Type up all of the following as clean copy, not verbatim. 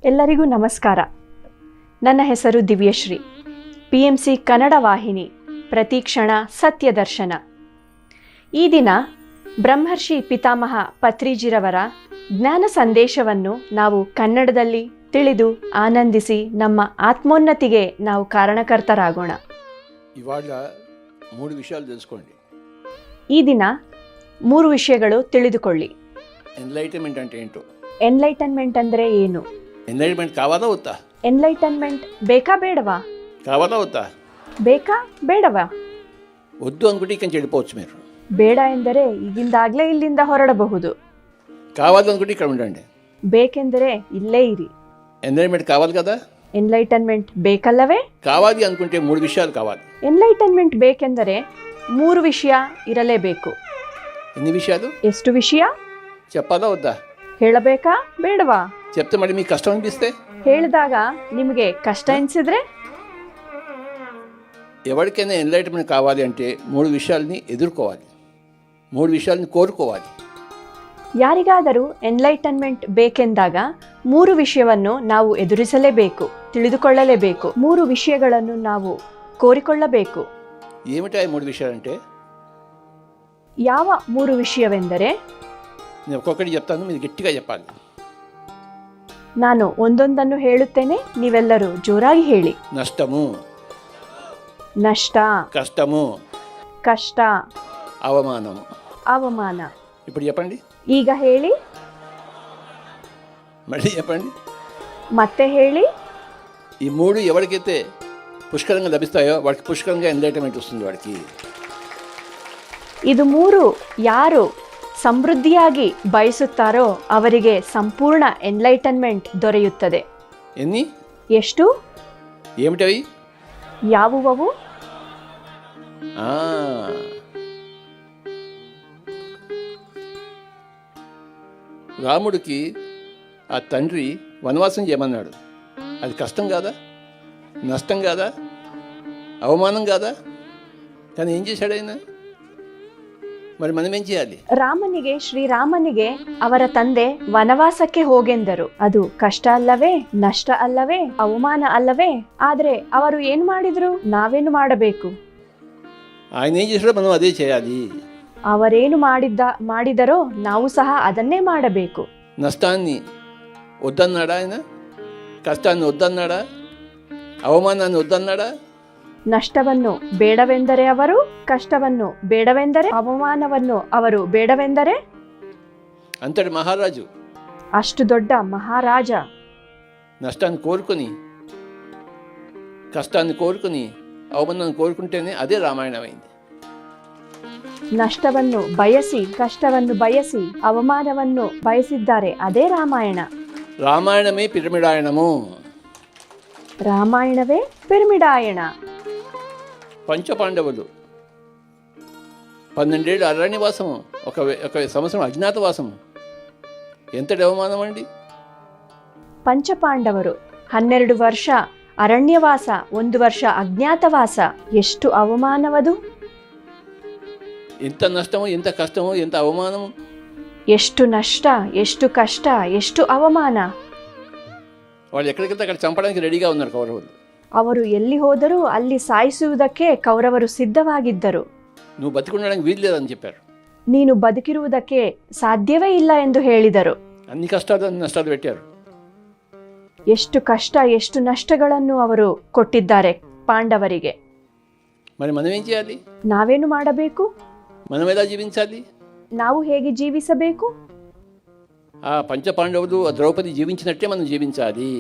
ಎಲ್ಲರಿಗೂ ನಮಸ್ಕಾರ. ನನ್ನ ಹೆಸರು ದಿವ್ಯಶ್ರೀ. PMC ಕನ್ನಡ ವಾಹಿನಿ ಪ್ರತಿಕ್ಷಣ ಸತ್ಯದರ್ಶನ. ಈ ದಿನ ಬ್ರಹ್ಮರ್ಷಿ ಪಿತಾಮಹ ಪತ್ರಿಜಿರವರ ಜ್ಞಾನ ಸಂದೇಶವನ್ನು ನಾವು ಕನ್ನಡದಲ್ಲಿ ತಿಳಿದು ಆನಂದಿಸಿ ನಮ್ಮ ಆತ್ಮೋನ್ನತಿಗೆ ನಾವು ಕಾರಣಕರ್ತರಾಗೋಣ. ಇವಾಗ 3 ವಿಷಯಾలు తెలుసుకోండి. ಈ ದಿನ 3 ವಿಷಯಗಳು ತಿಳಿದುಕೊಳ್ಳಿ. ಎನ್ಲೈಟನ್ಮೆಂಟ್ అంటే ఏంటో? ಎನ್ಲೈಟನ್ಮೆಂಟ್ ಅಂದರೆ ಏನು? ಎನ್ಲೈಟನ್ಮೆಂಟ್ ಕಾವಾಲಾ ವತ್ತಾ? ಎನ್ಲೈಟನ್ಮೆಂಟ್ ಬೇಕಾ ಬೇಡವಾ? కావాలా వద్దా? ಬೇಕಾ ಬೇಡವಾ? వద్దు అనుకుంటే ఇక్కడి నుంచి వెళ్ళిపోవచ్చు మీరు. ಬೇಡ ಎಂದರೆ ಈಗಿಂದಾಗಲೇ ಇಲ್ಲಿಂದ ಹೊರಡಬಹುದು. కావాలి అనుకుంటే ఇక్కడ ఉండండి. ಬೇಕೆಂದರೆ ಇಲ್ಲೇ ಇರಿ. ఎన్లైటన్మెంట్ కావాలి కదా? ಎನ್ಲೈಟನ್ಮೆಂಟ್ ಬೇಕಲ್ಲವೇ? కావాలి అనుకుంటే 3 విషయాలు కావాలి. ಎನ್ಲೈಟನ್ಮೆಂಟ್ ಬೇಕೆಂದರೆ 3 ವಿಷಯ ಇರಲೇಬೇಕು. ఎన్ని విషయాలు? ಎಷ್ಟು ವಿಷಯ? చెప్పాలా వద్దా? ಹೇಳಬೇಕಾ ಬೇಡವಾ? చెప్తే మరి మీకు కష్టం అనిపిస్తే? ಹೇಳಿದಾಗ ನಿಮಗೆ ಕಷ್ಟ ಎನಿಸಿದ್ರೆ? ఎవరికైనా ఎన్లైటన్మెంట్ కావాలి అంటే 3 విషయాలని ఎదుర్కోవాలి, 3 విషయాలని కోరుకోవాలి. ಯಾರಿಗಾದರೂ ಎನ್ಲೈಟನ್ಮೆಂಟ್ ಬೇಕೆಂದಾಗ 3 ವಿಷಯವನ್ನು ನಾವು ಎದುರಿಸಲೇಬೇಕು, ತಿಳಿದುಕೊಳ್ಳಲೇಬೇಕು. 3 ವಿಷಯಗಳನ್ನು ನಾವು ಕೋರಿಕೊಳ್ಳಬೇಕು. ఏమిటా 3 విషయాలంటే? ಯಾವ 3 ವಿಷಯವೆಂದರೆ? నేను ఒక్కొక్కటి చెప్తాను, మీరు గట్టిగా చెప్పాలి. ನಾನು ಒಂದೊಂದನ್ನು ಹೇಳುತ್ತೇನೆ, ನೀವೆಲ್ಲರೂ ಜೋರಾಗಿ ಹೇಳಿ. నష్టము, ನಷ್ಟ, కష్టము, ಕಷ್ಟ, అవమానము. ಅವಮಾನ. ఇప్పుడు చెప్పండి. ಈಗ ಹೇಳಿ. మళ్ళీ చెప్పండి. ಮತ್ತೆ ಹೇಳಿ. ఈ 3 ఎవరికైతే పుష్కలంగా లభిస్తాయో వాడికి పుష్కలంగా ఎన్లైటన్మెంట్ వస్తుంది. వాడికి ಇದು 3 ಯಾರು ಸಮೃದ್ಧಿಯಾಗಿ ಬಯಸುತ್ತಾರೋ ಅವರಿಗೆ ಸಂಪೂರ್ಣ ಎನ್ಲೈಟನ್ಮೆಂಟ್ ದೊರೆಯುತ್ತದೆ. ఎన్ని? ಎಷ್ಟು? ఏమిటవి? ಯಾವುವವು? రాముడికి ఆ తండ్రి వనవాసం చేయమన్నాడు. అది కష్టం కాదా? నష్టం కాదా? అవమానం కాదా? కానీ ఏం చేశాడు ఆయన? మరి మనం ఏం చేయాలి? ರಾಮನಿಗೆ, ಶ್ರೀರಾಮನಿಗೆ ಅವರ ತಂದೆ ವನವಾಸಕ್ಕೆ ಹೋಗೆಂದರು. ಅದು ಕಷ್ಟ ಅಲ್ಲವೇ? ನಷ್ಟ ಅಲ್ಲವೇ? ಅವಮಾನ ಅಲ್ಲವೇ? ಆದ್ರೆ ಅವರು ಏನು ಮಾಡಿದ್ರು? ನಾವೇನು ಮಾಡಬೇಕು? ఆయన ఏం చేశాడో మనం అదే చేయాలి. ಅವರೇನು ಮಾಡಿದರೋ ನಾವು ಸಹ ಅದನ್ನೇ ಮಾಡಬೇಕು. నష్టాన్ని వద్దన్నాడా ఆయన? కష్టాన్ని వద్దన్నాడా? అవమానాన్ని వద్దన్నాడా? ನಷ್ಟವನ್ನು ಬೇಡವೆಂದರೆ ಅವರು, ಕಷ್ಟವನ್ನು ಬೇಡವೆಂದರೆ, ಅವಮಾನವನ್ನು ಅವರು ಬೇಡವೆಂದರೆ? అంతటి మహారాజు, ಅಷ್ಟು ದೊಡ್ಡ ಮಹಾರಾಜ నష్టాన్ని కోరుకుని, కష్టాన్ని కోరుకుని, అవమానాన్ని కోరుకుంటేనే అదే రామాయణమైంది. ನಷ್ಟವನ್ನು ಬಯಸಿ, ಕಷ್ಟವನ್ನು ಬಯಸಿ, ಅವಮಾನವನ್ನು ಬಯಸಿದ್ದಾರೆ, ಅದೇ ರಾಮಾಯಣ. రామాయణమే పిరమిడాయనము. ರಾಮಾಯಣವೇ ಪಿರಮಿಡಾಯಣ. పంచపాండవులు 12 ఏళ్ళు అరణ్యవాసము, ఒక సంవత్సరం అజ్ఞాతవాసము. ఎంతటి అవమానం అండి! ಪಂಚಪಾಂಡವರು 12 ವರ್ಷ ಅರಣ್ಯವಾಸ, 1 ವರ್ಷ ಅಜ್ಞಾತವಾಸ. ಎಷ್ಟು ಅವಮಾನವದು! ఎంత నష్టము, ఎంత కష్టము, ఎంత అవమానము! ಎಷ್ಟು ನಷ್ಟ, ಎಷ್ಟು ಕಷ್ಟ, ಎಷ್ಟು ಅವಮಾನ! వాళ్ళు ఎక్కడికెళ్తే అక్కడ చంపడానికి రెడీగా ఉన్నారు కౌరవులు. ಅವರು ಎಲ್ಲಿ ಹೋದರೂ ಅಲ್ಲಿ ಸಾಯಿಸುವುದಕ್ಕೆ ಕೌರವರು ಸಿದ್ಧವಾಗಿದ್ದರು. నువ్వు బతికుండడానికి వీలు లేదని చెప్పారు. ನೀನು ಬದುಕಿರುವುದಕ್ಕೆ ಸಾಧ್ಯವೇ ಇಲ್ಲ ಎಂದು ಹೇಳಿದರು. అన్ని కష్టాలు, అన్ని నష్టాలు పెట్టారు. ಎಷ್ಟು ಕಷ್ಟ, ಎಷ್ಟು ನಷ್ಟಗಳನ್ನು ಅವರು ಕೊಟ್ಟಿದ್ದಾರೆ ಪಾಂಡವರಿಗೆ. మరి మనం ఏం చేయాలి? ನಾವೇನು ಮಾಡಬೇಕು? మనం ఎలా జీవించాలి? ನಾವು ಹೇಗೆ ಜೀವಿಸಬೇಕು? ఆ పంచపాండవులు, ఆ ద్రౌపది జీవించినట్టే మనం జీవించాలి.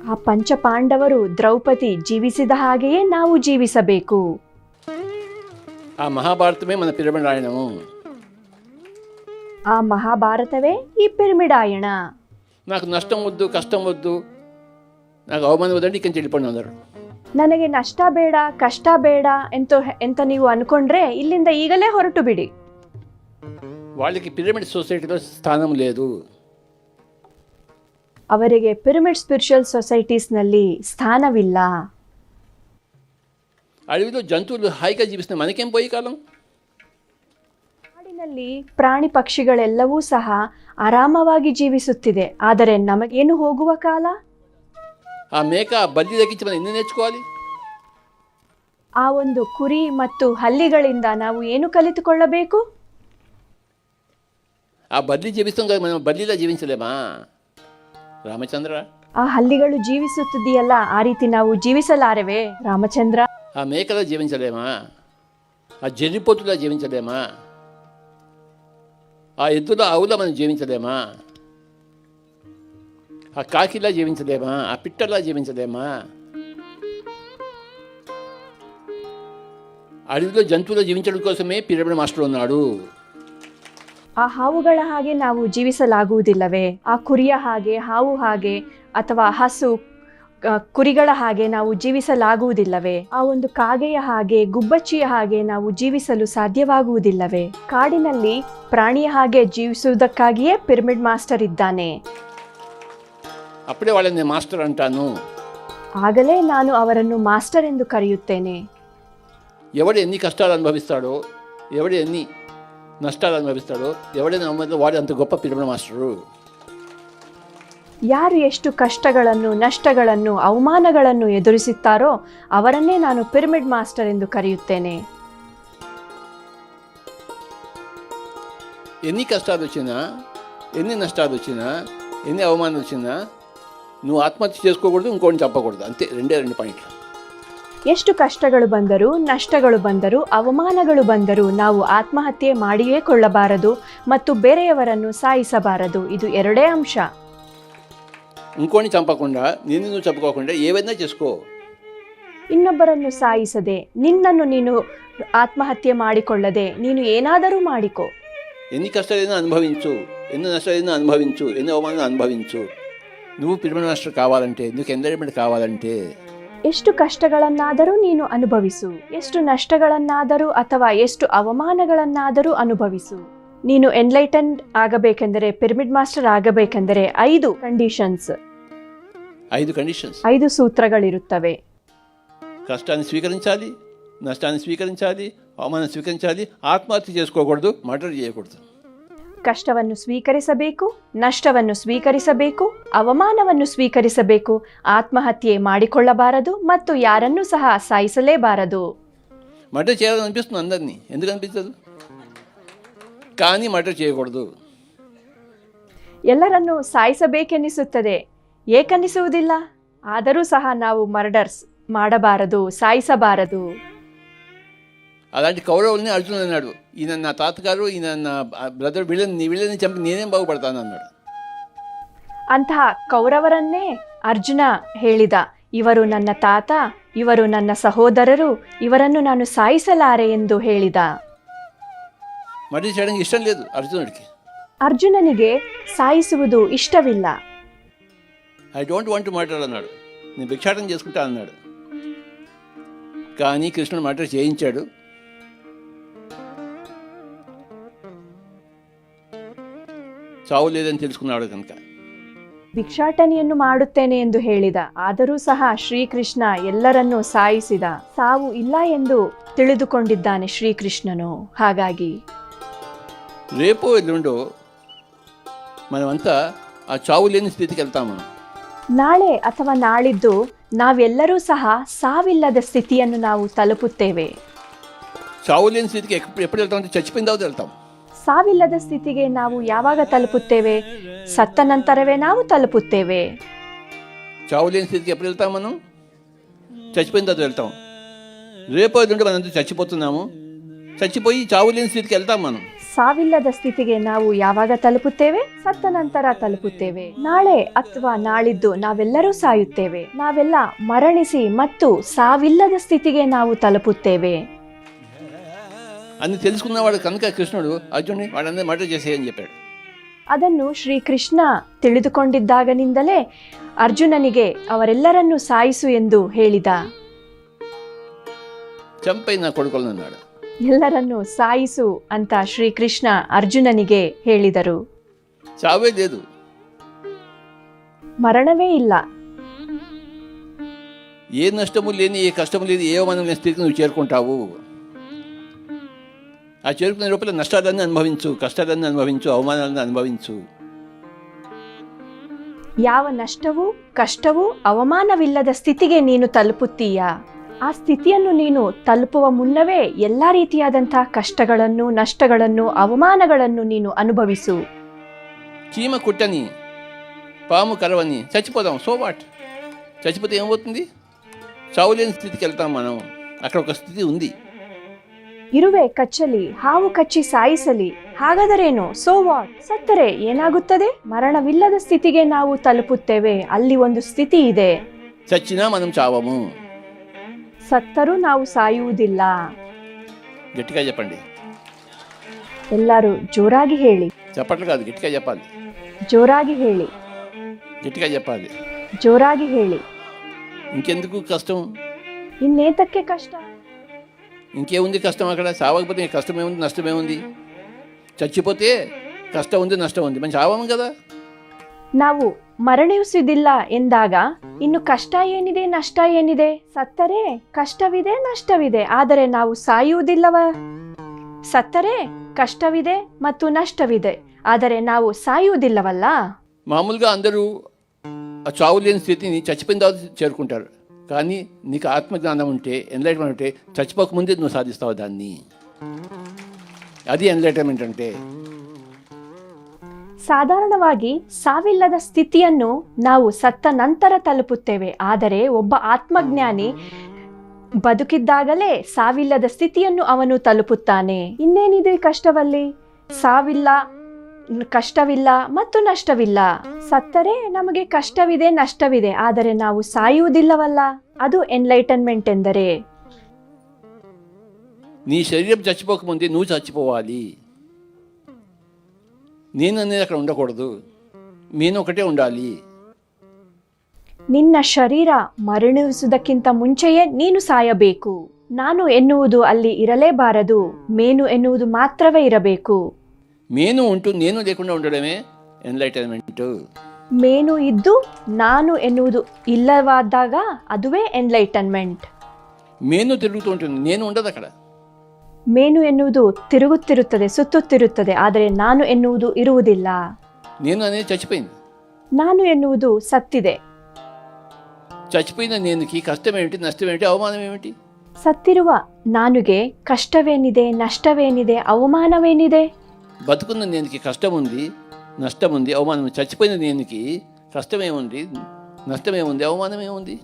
ಆ ಪಂಚಪಾಂಡವರು, ದ್ರೌಪದಿ ಜೀವಿಸಿದ ಹಾಗೆಯೇ ನಾವು ಜೀವಿಸಬೇಕು. ఆ మహాభారతమే మన పిరమిడాయనము. ಆ ಮಹಾಭಾರತವೇ ಈ ಪಿರಮಿಡಾಯಣ. నాకు నష్టం వద్దు, కష్టం వద్దు, నాకు అవమానం వద్దంటే ఇక్కడి నుంచి వెళ్ళిపోండి అందరు. ನನಗೆ ನಷ್ಟ ಬೇಡ, ಕಷ್ಟ ಬೇಡ ಎಂತ ನೀವು ಅನ್ಕೊಂಡ್ರೆ ಇಲ್ಲಿಂದ ಈಗಲೇ ಹೊರಟು ಬಿಡಿ. వాళ్ళకి పిరమిడ్ సొసైటీలో స్థానం లేదు. ಅವರಿಗೆ ಪಿರಮಿಡ್ ಸ್ಪಿರಿಚುವಲ್ ಸೊಸೈಟೀಸ್ನಲ್ಲಿ ಸ್ಥಾನವಿಲ್ಲ. అడవిలో జంతువులు హాయిగా జీవిస్తున్నాయి, మనకేం పోయి కాలం? ಕಾಡಿನಲ್ಲಿ ಪ್ರಾಣಿ ಪಕ್ಷಿಗಳೆಲ್ಲವೂ ಸಹ ಆರಾಮವಾಗಿ ಜೀವಿಸುತ್ತಿದೆ. ಆದರೆ ನಮಗೇನು ಹೋಗುವ ಕಾಲ? ಆ ಮೇಕ ಬಲ್ಲಿ ದಕ್ಕಿಂచి మనం ఎన్ని నేర్చుకోవాలి? ಆ ಒಂದು ಕುರಿ ಮತ್ತು ಹಲ್ಲಿಗಳಿಂದ ನಾವು ಏನು ಕಲಿತುಕೊಳ್ಳಬೇಕು? ఆ బల్లి జీవిస్తాం కదా, మనం బల్లిలా జీవించలేమా ರಾಮಚಂದ್ರ? ಆ ಹಲ್ಲಿಗಳು ಜೀವಿಸುತ್ತಿದೆಯಲ್ಲ, ಆ ರೀತಿ ನಾವು ಜೀವಿಸಲಾರೆವೇ ರಾಮಚಂದ್ರ? ఆ మేకలా జీవించలేమా? ఆ జర్రిపోతులా జీవించలేమా? ఆ ఎద్దుల ఆవులా మనం జీవించలేమా? ఆ కాకిలా జీవించలేమా? ఆ పిట్టలా జీవించలేమా? అడవిలో జంతువులు జీవించడం కోసమే పిరమిడ్ మాస్టర్ ఉన్నాడు. ಆ ಹಾವುಗಳ ಹಾಗೆ ನಾವು ಜೀವಿಸಲಾಗುವುದಿಲ್ಲವೇ? ಆ ಕುರಿಯ ಹಾಗೆ, ಹಾವು ಹಾಗೆ, ಅಥವಾ ಹಸು ಕುರಿಗಳ ಹಾಗೆ ನಾವು ಜೀವಿಸಲಾಗುವುದಿಲ್ಲವೇ? ಆ ಒಂದು ಕಾಗೆಯ ಹಾಗೆ, ಗುಬ್ಬಚ್ಚಿಯ ಹಾಗೆ ನಾವು ಜೀವಿಸಲು ಸಾಧ್ಯವಾಗುವುದಿಲ್ಲವೇ? ಕಾಡಿನಲ್ಲಿ ಪ್ರಾಣಿಯ ಹಾಗೆ ಜೀವಿಸುವುದಕ್ಕಾಗಿಯೇ ಪಿರಮಿಡ್ ಮಾಸ್ಟರ್ ಇದ್ದಾನೆ. అప్పుడే వాళ్ళని మాస్టర్ అంటాను. ಆಗಲೇ ನಾನು ಅವರನ್ನು ಮಾಸ್ಟರ್ ಎಂದು ಕರೆಯುತ್ತೇನೆ. ఎవడు ఎన్ని కష్టాలు అనుభవిస్తాడో, ఎవడు ఎన్ని నష్టాలు అనుభవిస్తాడో, ఎవడైనా వాడు అంత గొప్ప పిరమిడ్ మాస్టరు. ಯಾರು ಎಷ್ಟು ಕಷ್ಟಗಳನ್ನು, ನಷ್ಟಗಳನ್ನು, ಅವಮಾನಗಳನ್ನು ಎದುರಿಸುತ್ತಾರೋ ಅವರನ್ನೇ ನಾನು ಪಿರಮಿಡ್ ಮಾಸ್ಟರ್ ಎಂದು ಕರೆಯುತ್ತೇನೆ. ఎన్ని కష్టాలు వచ్చినా, ఎన్ని నష్టాలు వచ్చినా, ఎన్ని అవమానాలు వచ్చినా నువ్వు ఆత్మహత్య చేసుకోకూడదు, ఇంకోటి చెప్పకూడదు. అంతే, రెండు పాయింట్లు. ಎಷ್ಟು ಕಷ್ಟಗಳು ಬಂದರೂ, ನಷ್ಟಗಳು ಬಂದರೂ, ಅವಮಾನಗಳು ಬಂದರೂ ನಾವು ಆತ್ಮಹತ್ಯೆ ಮಾಡಿಯೇ ಕೊಳ್ಳಬಾರದು ಮತ್ತು ಬೇರೆಯವರನ್ನು ಸಾಯಿಸಬಾರದು. ಇದು ಎರಡೇ ಅಂಶ. ఇంకోని చంపకుండా, నిన్ను నువ్వు చంపుకోకుండా ఏవైనా చేసుకో. ಇನ್ನೊಬ್ಬರನ್ನು ಸಾಯಿಸದೆ, ನಿನ್ನನ್ನು ನೀನು ಆತ್ಮಹತ್ಯೆ ಮಾಡಿಕೊಳ್ಳದೆ ನೀನು ಏನಾದರೂ ಮಾಡಿಕೊ. ఎన్ని కష్టాలైనా అనుభవించు, ఎన్ని నష్టాలైనా అనుభవించు, ఎన్ని అవమానాలు అనుభవించు. నువ్వు పిరమిడ్ మాస్టర్ కావాలంటే, నీకు ఎంజాయ్మెంట్ కావాలంటే ಎಷ್ಟು ಕಷ್ಟಗಳನ್ನಾದರೂ ನೀನು ಅನುಭವಿಸು, ಎಷ್ಟು ನಷ್ಟಗಳನ್ನಾದರೂ ಅಥವಾ ಎಷ್ಟು ಅವಮಾನಗಳನ್ನಾದರೂ ಅನುಭವಿಸು. ನೀನು ಎನ್ಲೈಟನ್ಡ್ ಆಗಬೇಕೆಂದರೆ, ಪಿರಮಿಡ್ ಮಾಸ್ಟರ್ ಆಗಬೇಕೆಂದರೆ 5 ಕಂಡೀಷನ್ಸ್, 5 ಸೂತ್ರಗಳಿರುತ್ತವೆ. కష్టాన్ని స్వీకరించాలి, నష్టాన్ని స్వీకరించాలి, అవమానం స్వీకరించాలి, ఆత్మహత్య చేసుకోకూడదు, మర్డర్ చేయకూడదు. ಕಷ್ಟವನ್ನು ಸ್ವೀಕರಿಸಬೇಕು, ನಷ್ಟವನ್ನು ಸ್ವೀಕರಿಸಬೇಕು, ಅವಮಾನವನ್ನು ಸ್ವೀಕರಿಸಬೇಕು, ಆತ್ಮಹತ್ಯೆ ಮಾಡಿಕೊಳ್ಳಬಾರದು ಮತ್ತು ಯಾರನ್ನೂ ಸಹ ಸಾಯಿಸಲೇಬಾರದು. మర్డర్ చేయాలని అనిపిస్తుంది అందరినీ, ఎందుకు అనిపించదు? కానీ మర్డర్ చేయకూడదు. ಎಲ್ಲರನ್ನೂ ಸಾಯಿಸಬೇಕೆನ್ನಿಸುತ್ತದೆ, ಏಕನ್ನಿಸುವುದಿಲ್ಲ. ಆದರೂ ಸಹ ನಾವು ಮರ್ಡರ್ಸ್ ಮಾಡಬಾರದು, ಸಾಯಿಸಬಾರದು. అలాంటి కౌరవుల్ని అర్జునుడు అన్నాడు, ఈయన నా తాతగారు, ఈయన నా బ్రదర్, వీళ్ళని చంపి నేనేం బాగుపడతాను అన్నాడు. ಅಂತಹ ಕೌರವರನ್ನೇ ಅರ್ಜುನ ಹೇಳಿದ, ಇವರು ನನ್ನ ತಾತ, ಇವರು ನನ್ನ ಸಹೋದರರು, ಇವರನ್ನು ನಾನು ಸಾಯಿಸಲಾರೆ ಎಂದು ಹೇಳಿದ. మర్డర్ చేయడానికి ఇష్టం లేదు అర్జునుడికి. ಅರ್ಜುನನಿಗೆ ಸಾಯಿಸುವುದು ಇಷ್ಟವಿಲ್ಲ. I don't want to murder అన్నాడు, నేను భిక్షాటం చేసుకుంటా అన్నాడు. కానీ కృష్ణుడు మర్డర్ చేయించాడు. చావు లేదని తెలుసుకున్నాడు కనుక. ಭಿಕ್ಷಾಟನೆಯನ್ನು ಮಾಡುತ್ತೇನೆ ಎಂದು ಹೇಳಿದ, ಆದರೂ ಸಹ ಶ್ರೀಕೃಷ್ಣ ಎಲ್ಲರನ್ನೂ ಸಾಯಿಸಿದ. ಸಾವು ಇಲ್ಲ ಎಂದು ತಿಳಿದುಕೊಂಡಿದ್ದಾನೆ ಶ್ರೀಕೃಷ್ಣನು. ಹಾಗಾಗಿ రేపో ఎల్లుండో మనమంతా ఆ చావు లేని స్థితికి వెళ్తాము. ನಾಳೆ ಅಥವಾ ನಾಳಿದ್ದು ನಾವೆಲ್ಲರೂ ಸಹ ಸಾವಿಲ್ಲದ ಸ್ಥಿತಿಯನ್ನು ನಾವು ತಲುಪುತ್ತೇವೆ. చావు లేని స్థితికి ఎప్పుడు వెళ్తామంటే చచ్చిపోయిన తర్వాత వెళ్తాం. ಸಾವಿಲ್ಲದ ಸ್ಥಿತಿಗೆ ನಾವು ಯಾವಾಗ ತಲುಪುತ್ತೇವೆ? ಸತ್ತ ನಂತರವೇ ನಾವು ತಲುಪುತ್ತೇವೆ. చావు లేని స్థితికి ఎప్పుడు వెళ్తాం? మనం చచ్చిపోయిన తర్వాత వెళ్తాం. రేపో ఎల్లుండో మనంతా చచ్చిపోతున్నాము, చచ్చిపోయి చావు లేని స్థితికి వెళ్తాం. మనం ಸಾವಿಲ್ಲದ ಸ್ಥಿತಿಗೆ ನಾವು ಯಾವಾಗ ತಲುಪುತ್ತೇವೆ? ಸತ್ತ ನಂತರ ತಲುಪುತ್ತೇವೆ. ನಾಳೆ ಅಥವಾ ನಾಳಿದ್ದು ನಾವೆಲ್ಲರೂ ಸಾಯುತ್ತೇವೆ. ನಾವೆಲ್ಲ ಮರಣಿಸಿ ಮತ್ತು ಸಾವಿಲ್ಲದ ಸ್ಥಿತಿಗೆ ನಾವು ತಲುಪುತ್ತೇವೆ. అన్ని తెలుసుకున్నవాడు కనుక కృష్ణుడు అర్జునుడిని వాడందరూ మర్డర్ చేసేయని చెప్పాడు. ಅದನ್ನು ಶ್ರೀಕೃಷ್ಣ ತಿಳಿದುಕೊಂಡಿದ್ದಾಗನಿಂದಲೇ ಅರ್ಜುನನಿಗೆ ಅವರೆಲ್ಲರನ್ನೂ ಸಾಯಿಸು ಎಂದು ಹೇಳಿದ. చంపై నా కొడుకులను అన్నాడు. ಎಲ್ಲರನ್ನೂ ಸಾಯಿಸು ಅಂತ ಶ್ರೀಕೃಷ್ಣ ಅರ್ಜುನನಿಗೆ ಹೇಳಿದರು. చావే లేదు, ಮರಣವೇ ಇಲ್ಲ. ఏ నష్టము లేని, ఏ కష్టము లేని, ఏ అవమానం లేని స్థితికి నువ్వు చేరుకుంటావు. ఆ చేరుకునే లోపల నష్టాలన్నీ అనుభవించు, కష్టాలన్నీ అనుభవించు, అవమానాలను అనుభవించు. ಯಾವ ನಷ್ಟವೂ ಕಷ್ಟವೂ ಅವಮಾನವಿಲ್ಲದ ಸ್ಥಿತಿಗೆ ನೀನು ತಲುಪುತ್ತೀಯಾ? ಆ ಸ್ಥಿತಿಯನ್ನು ನೀನು ತಲುಪುವ ಮುನ್ನವೇ ಎಲ್ಲ ರೀತಿಯಾದಂತಹ ಕಷ್ಟಗಳನ್ನು, ನಷ್ಟಗಳನ್ನು, ಅವಮಾನಗಳನ್ನು ನೀನು ಅನುಭವಿಸು. చీమ కుట్టని, పాము కరవని చచ్చిపోదాం. So what? చచ్చిపోతే ఏమవుతుంది? చావులేని స్థితికి వెళ్తాం మనం. అక్కడ ఒక స్థితి ఉంది. ಇರುವೆ ಕಚ್ಚಲಿ, ಹಾವು ಕಚ್ಚಿ ಸಾಯಿಸಲಿ, ಹಾಗಾದರೇನು? So what? ಸತ್ತರೆ ಏನಾಗುತ್ತದೆ? ಮರಣವಿಲ್ಲದ ಸ್ಥಿತಿಗೆ ನಾವು ತಲುಪುತ್ತೇವೆ. ಅಲ್ಲಿ ಒಂದು ಸ್ಥಿತಿ ಇದೆ. చచ్చినా మనం చావము. ಸತ್ತರೂ ನಾವು ಸಾಯುವುದಿಲ್ಲ. గట్టిగా చెప్పండి. ಎಲ್ಲರೂ ಜೋರಾಗಿ ಹೇಳಿ. చెప్పట్లు కాదు, గట్టిగా చెప్పాలి. ಜೋರಾಗಿ ಹೇಳಿ. గట్టిగా చెప్పాలి. ಜೋರಾಗಿ ಹೇಳಿ. ఇంకెందుకు కష్టం? ಇನ್ನೇತಕ್ಕೆ ಕಷ್ಟ? ఇంకేముంది కష్టం అక్కడ? చావకపోతే కష్టమేముంది, నష్టమేముంది? చచ్చిపోతే కష్టం ఉంది, నష్టం ఉంది. మనం చావము కదా. ನಾವು ಮರಣಿಸುವುದಿಲ್ಲ ಎಂದಾಗ ಇನ್ನು ಕಷ್ಟ ಏನಿದೆ, ನಷ್ಟ ಏನಿದೆ? ಸತ್ತರೆ ಕಷ್ಟವಿದೆ, ನಷ್ಟವಿದೆ. ಆದರೆ ನಾವು ಸಾಯುವುದಿಲ್ಲವ? ಸತ್ತರೆ ಕಷ್ಟವಿದೆ ಮತ್ತು ನಷ್ಟವಿದೆ, ಆದರೆ ನಾವು ಸಾಯುವುದಿಲ್ಲವಲ್ಲ. మామూలుగా అందరూ ఆ చావు లేని స్థితిని చచ్చిపోయిన తర్వాత చేరుకుంటారు. కానీ నీకు ఆత్మజ్ఞానం ఉంటే, ఎన్లైట్మెంట్ ఉంటే, చచ్చిపోకముందే నువ్వు సాధిస్తావు దాన్ని. అది ఎన్లైట్మెంట్ అంటే. ಸಾಧಾರಣವಾಗಿ ಸಾವಿಲ್ಲದ ಸ್ಥಿತಿಯನ್ನು ನಾವು ಸತ್ತ ನಂತರ ತಲುಪುತ್ತೇವೆ. ಆದರೆ ಒಬ್ಬ ಆತ್ಮಜ್ಞಾನಿ ಬದುಕಿದ್ದಾಗಲೇ ಸಾವಿಲ್ಲದ ಸ್ಥಿತಿಯನ್ನು ಅವನು ತಲುಪುತ್ತಾನೆ. ಇನ್ನೇನಿದೆ ಕಷ್ಟವಲ್ಲಿ? ಸಾವಿಲ್ಲ, ಕಷ್ಟವಿಲ್ಲ ಮತ್ತು ನಷ್ಟವಿಲ್ಲ. ಸತ್ತರೆ ನಮಗೆ ಕಷ್ಟವಿದೆ, ನಷ್ಟವಿದೆ, ಆದರೆ ನಾವು ಸಾಯುವುದಿಲ್ಲವಲ್ಲ. ಅದು ಎನ್ಲೈಟನ್ಮೆಂಟ್ ಎಂದರೆ. నీ శరీరం చచ్చిపోకముందే నువ్వు చచ్చిపోవాలి. నేను అనేది అక్కడ ఉండకూడదు. నేను ఒకటే ఉండాలి. ನಿನ್ನ ಶರೀರ ಮರಣಿಸುವುದಕ್ಕಿಂತ ಮುಂಚೆಯೇ ನೀನು ಸಾಯಬೇಕು. ನಾನು ಎನ್ನುವುದು ಅಲ್ಲಿ ಇರಲೇಬಾರದು. ಮೇನು ಎನ್ನುವುದು ಮಾತ್ರವೇ ಇರಬೇಕು. మేను ఉంటూ నేను లేకుండా ఉండడమే ఎన్లైటన్మెంట్. ಮೇನು ಇದ್ದು ನಾನು ಎನ್ನುವುದು ಇಲ್ಲವಾದಾಗ ಅದುವೇ ಎನ್ಲೈಟನ್ಮೆಂಟ್. మేను తిరుగుతూ ఉంటుంది, నేను ఉండదు అక్కడ. ಮೇನು ಎನ್ನುವುದು ತಿರುಗುತ್ತಿರುತ್ತದೆ, ಸುತ್ತುತ್ತಿರುತ್ತದೆ, ಆದರೆ ನಾನು ಎನ್ನುವುದು ಇರುವುದಿಲ್ಲ. నేను అనేది చచ్చిపోయింది. ನಾನು ಎನ್ನುವುದು ಸತ್ತಿದೆ. చచ్చిపోయిన నేనుకి కష్టం ఏమిటి, నష్టం ఏమిటి, అవమానం ఏమిటి? ಸತ್ತಿರುವ ನಾನುಗೆ ಕಷ್ಟವೇನಿದೆ, ನಷ್ಟವೇನಿದೆ, ಅವಮಾನವೇನಿದೆ? బతుకున్న నేనుకి కష్టం ఉంది, నష్టం ఉంది, అవమానం ఉంది. చచ్చిపోయిన నేనుకి కష్టం ఏముంది, నష్టం ఏముంది, అవమానం ఏముంది?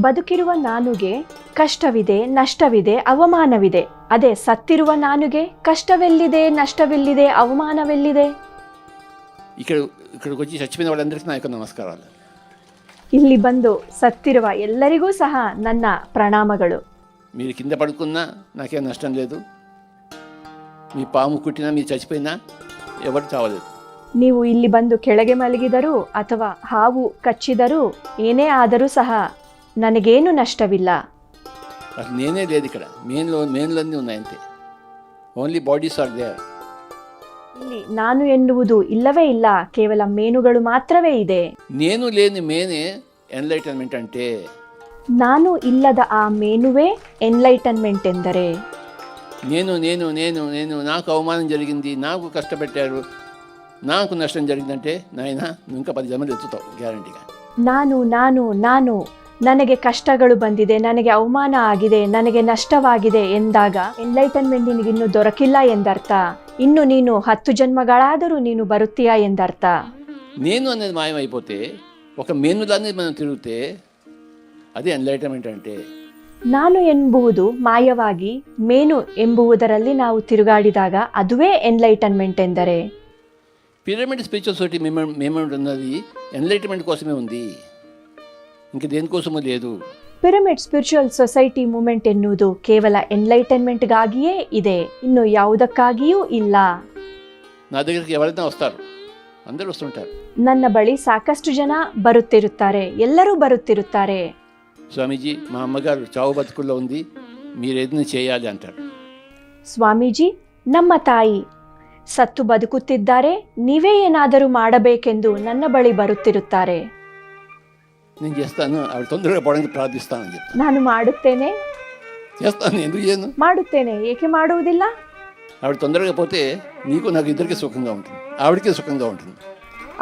ಬದುಕಿರುವ ನಾನುಗೆ ಕಷ್ಟವಿದೆ, ನಷ್ಟವಿದೆ, ಅವಮಾನವಿದೆ. ಅದೇ ಸತ್ತಿರುವ ನಾನುಗೆ ಕಷ್ಟವೆಲ್ಲಿದೆ, ನಷ್ಟವೆಲ್ಲಿದೆ, ಅವಮಾನವೆಲ್ಲಿದೆ? ఇక్కడికి వచ్చి చచ్చిపోయిన వాళ్ళందరికీ నా యొక్క నమస్కారాలు. ಇಲ್ಲಿ ಬಂದು ಸತ್ತಿರುವ ಎಲ್ಲರಿಗೂ ಸಹ ನನ್ನ ಪ್ರಣಾಮಗಳು. మీరు కింద పడుకున్నా నాకేం నష్టం లేదు. మీ పాము కుట్టినా, మీరు చచ్చిపోయినా ఎవరు చావలేదు. ನೀವು ಇಲ್ಲಿ ಬಂದು ಕೆಳಗೆ ಮಲಗಿದರೂ ಅಥವಾ ಹಾವು ಕಚ್ಚಿದರೂ ಏನೇ ಆದರೂ ಸಹ ನನಗೇನು ನಷ್ಟವಿಲ್ಲ. అసలు నేనే లేదు ఇక్కడ. మేన్లన్నీ ఉన్నాయి అంతే. Only bodies are there. ಇಲ್ಲಿ ನಾನು ಎನ್ನುವುದು ಇಲ್ಲವೇ ಇಲ್ಲ, ಕೇವಲ ಮೇನುಗಳು ಮಾತ್ರವೇ ಇದೆ. నేను లేని మేనే ఎన్లైటన్మెంట్ అంటే. ನಾನು ಇಲ್ಲದ ಆ ಮೇನುವೇ ಎನ್ಲೈಟನ್ಮೆಂಟ್ ಎಂದರೆ. నేను నేను నేను నేను నాకు అవమానం జరిగింది, నాకు కష్టపెట్టారు, నాకు నష్టం జరిగిందంటే నాయన నువ్వు ఇంకా 10 జన్మలు ఎత్తుతావు గ్యారంటీగా. ನಾನು ನಾನು ನಾನು ನನಗೆ ಕಷ್ಟಗಳು ಬಂದಿದೆ, ನನಗೆ ಅವಮಾನ ಆಗಿದೆ, ನನಗೆ ನಷ್ಟವಾಗಿದೆ ಎಂದಾಗ ಎನ್ಲೈಟನ್ಮೆಂಟ್ ನಿನಗಿನ್ನೂ ದೊರಕಿಲ್ಲ ಎಂದರ್ಥ. ಇನ್ನು ನೀನು 10 ಜನ್ಮಗಳಾದರೂ ನೀನು ಬರುತ್ತೀಯಾ ಎಂದರ್ಥ. నేను అనేది మాయమైపోతే, ఒక మేనులానే మనం తిరిగితే అదే ఎన్లైటన్మెంట్ అంటే. ನಾನು ಎಂಬುವುದು ಮಾಯವಾಗಿ ಮೇನು ಎಂಬುವುದರಲ್ಲಿ ನಾವು ತಿರುಗಾಡಿದಾಗ ಅದುವೇ ಎನ್ಲೈಟನ್ಮೆಂಟ್ ಎಂದರೆ. పిరమిడ్ స్పిరిచువల్ సొసైటీ మేమెంట్ ఉన్నది ఎన్లైటన్మెంట్ కోసమే ఉంది, ఇంక దేనికోసమూ లేదు. ಪಿರಮಿಡ್ ಸ್ಪಿರಿಚುವಲ್ ಸೊಸೈಟಿ ಮೂವ್ಮೆಂಟ್ ಎನ್ನುವುದು ಕೇವಲ ಎನ್ಲೈಟನ್ಮೆಂಟ್ಗಾಗಿಯೇ ಇದೆ, ಇನ್ನು ಯಾವುದಕ್ಕಾಗಿಯೂ ಇಲ್ಲ. నా దగ్గరికి ఎవరైనా వస్తారు, అందరూ వస్తుంటారు. ನನ್ನ ಬಳಿ ಸಾಕಷ್ಟು ಜನ ಬರುತ್ತಿರುತ್ತಾರೆ, ಎಲ್ಲರೂ ಬರುತ್ತಿರುತ್ತಾರೆ. స్వామీజీ మా అమ్మగారు చావు బతుకుల్లో ఉంది, మీరు ఏదైనా చేయాలి అంటారు. ಸ್ವಾಮೀಜಿ ನಮ್ಮ ತಾಯಿ ಸತ್ತು ಬದುಕುತ್ತಿದ್ದಾರೆ, ನೀವೇ ಏನಾದರೂ ಮಾಡಬೇಕೆಂದು ನನ್ನ ಬಳಿ ಬರುತ್ತಿರುತ್ತಾರೆ. నేను చేస్తాను, ఆవిడ తొందరగా పోవడానికి ప్రార్థిస్తానని చెప్తాను. ನಾನು ಮಾಡುತ್ತೇನೆ, చేస్తాను, ఎందుకు చేయను? ಮಾಡುತ್ತೇನೆ, ಏಕೆ ಮಾಡುವುದಿಲ್ಲ? ఆవిడ తొందరగా పోతే నీకు నాకు ఇద్దరికి సుఖంగా ఉంటుంది, ఆవిడకి సుఖంగా ఉంటుంది.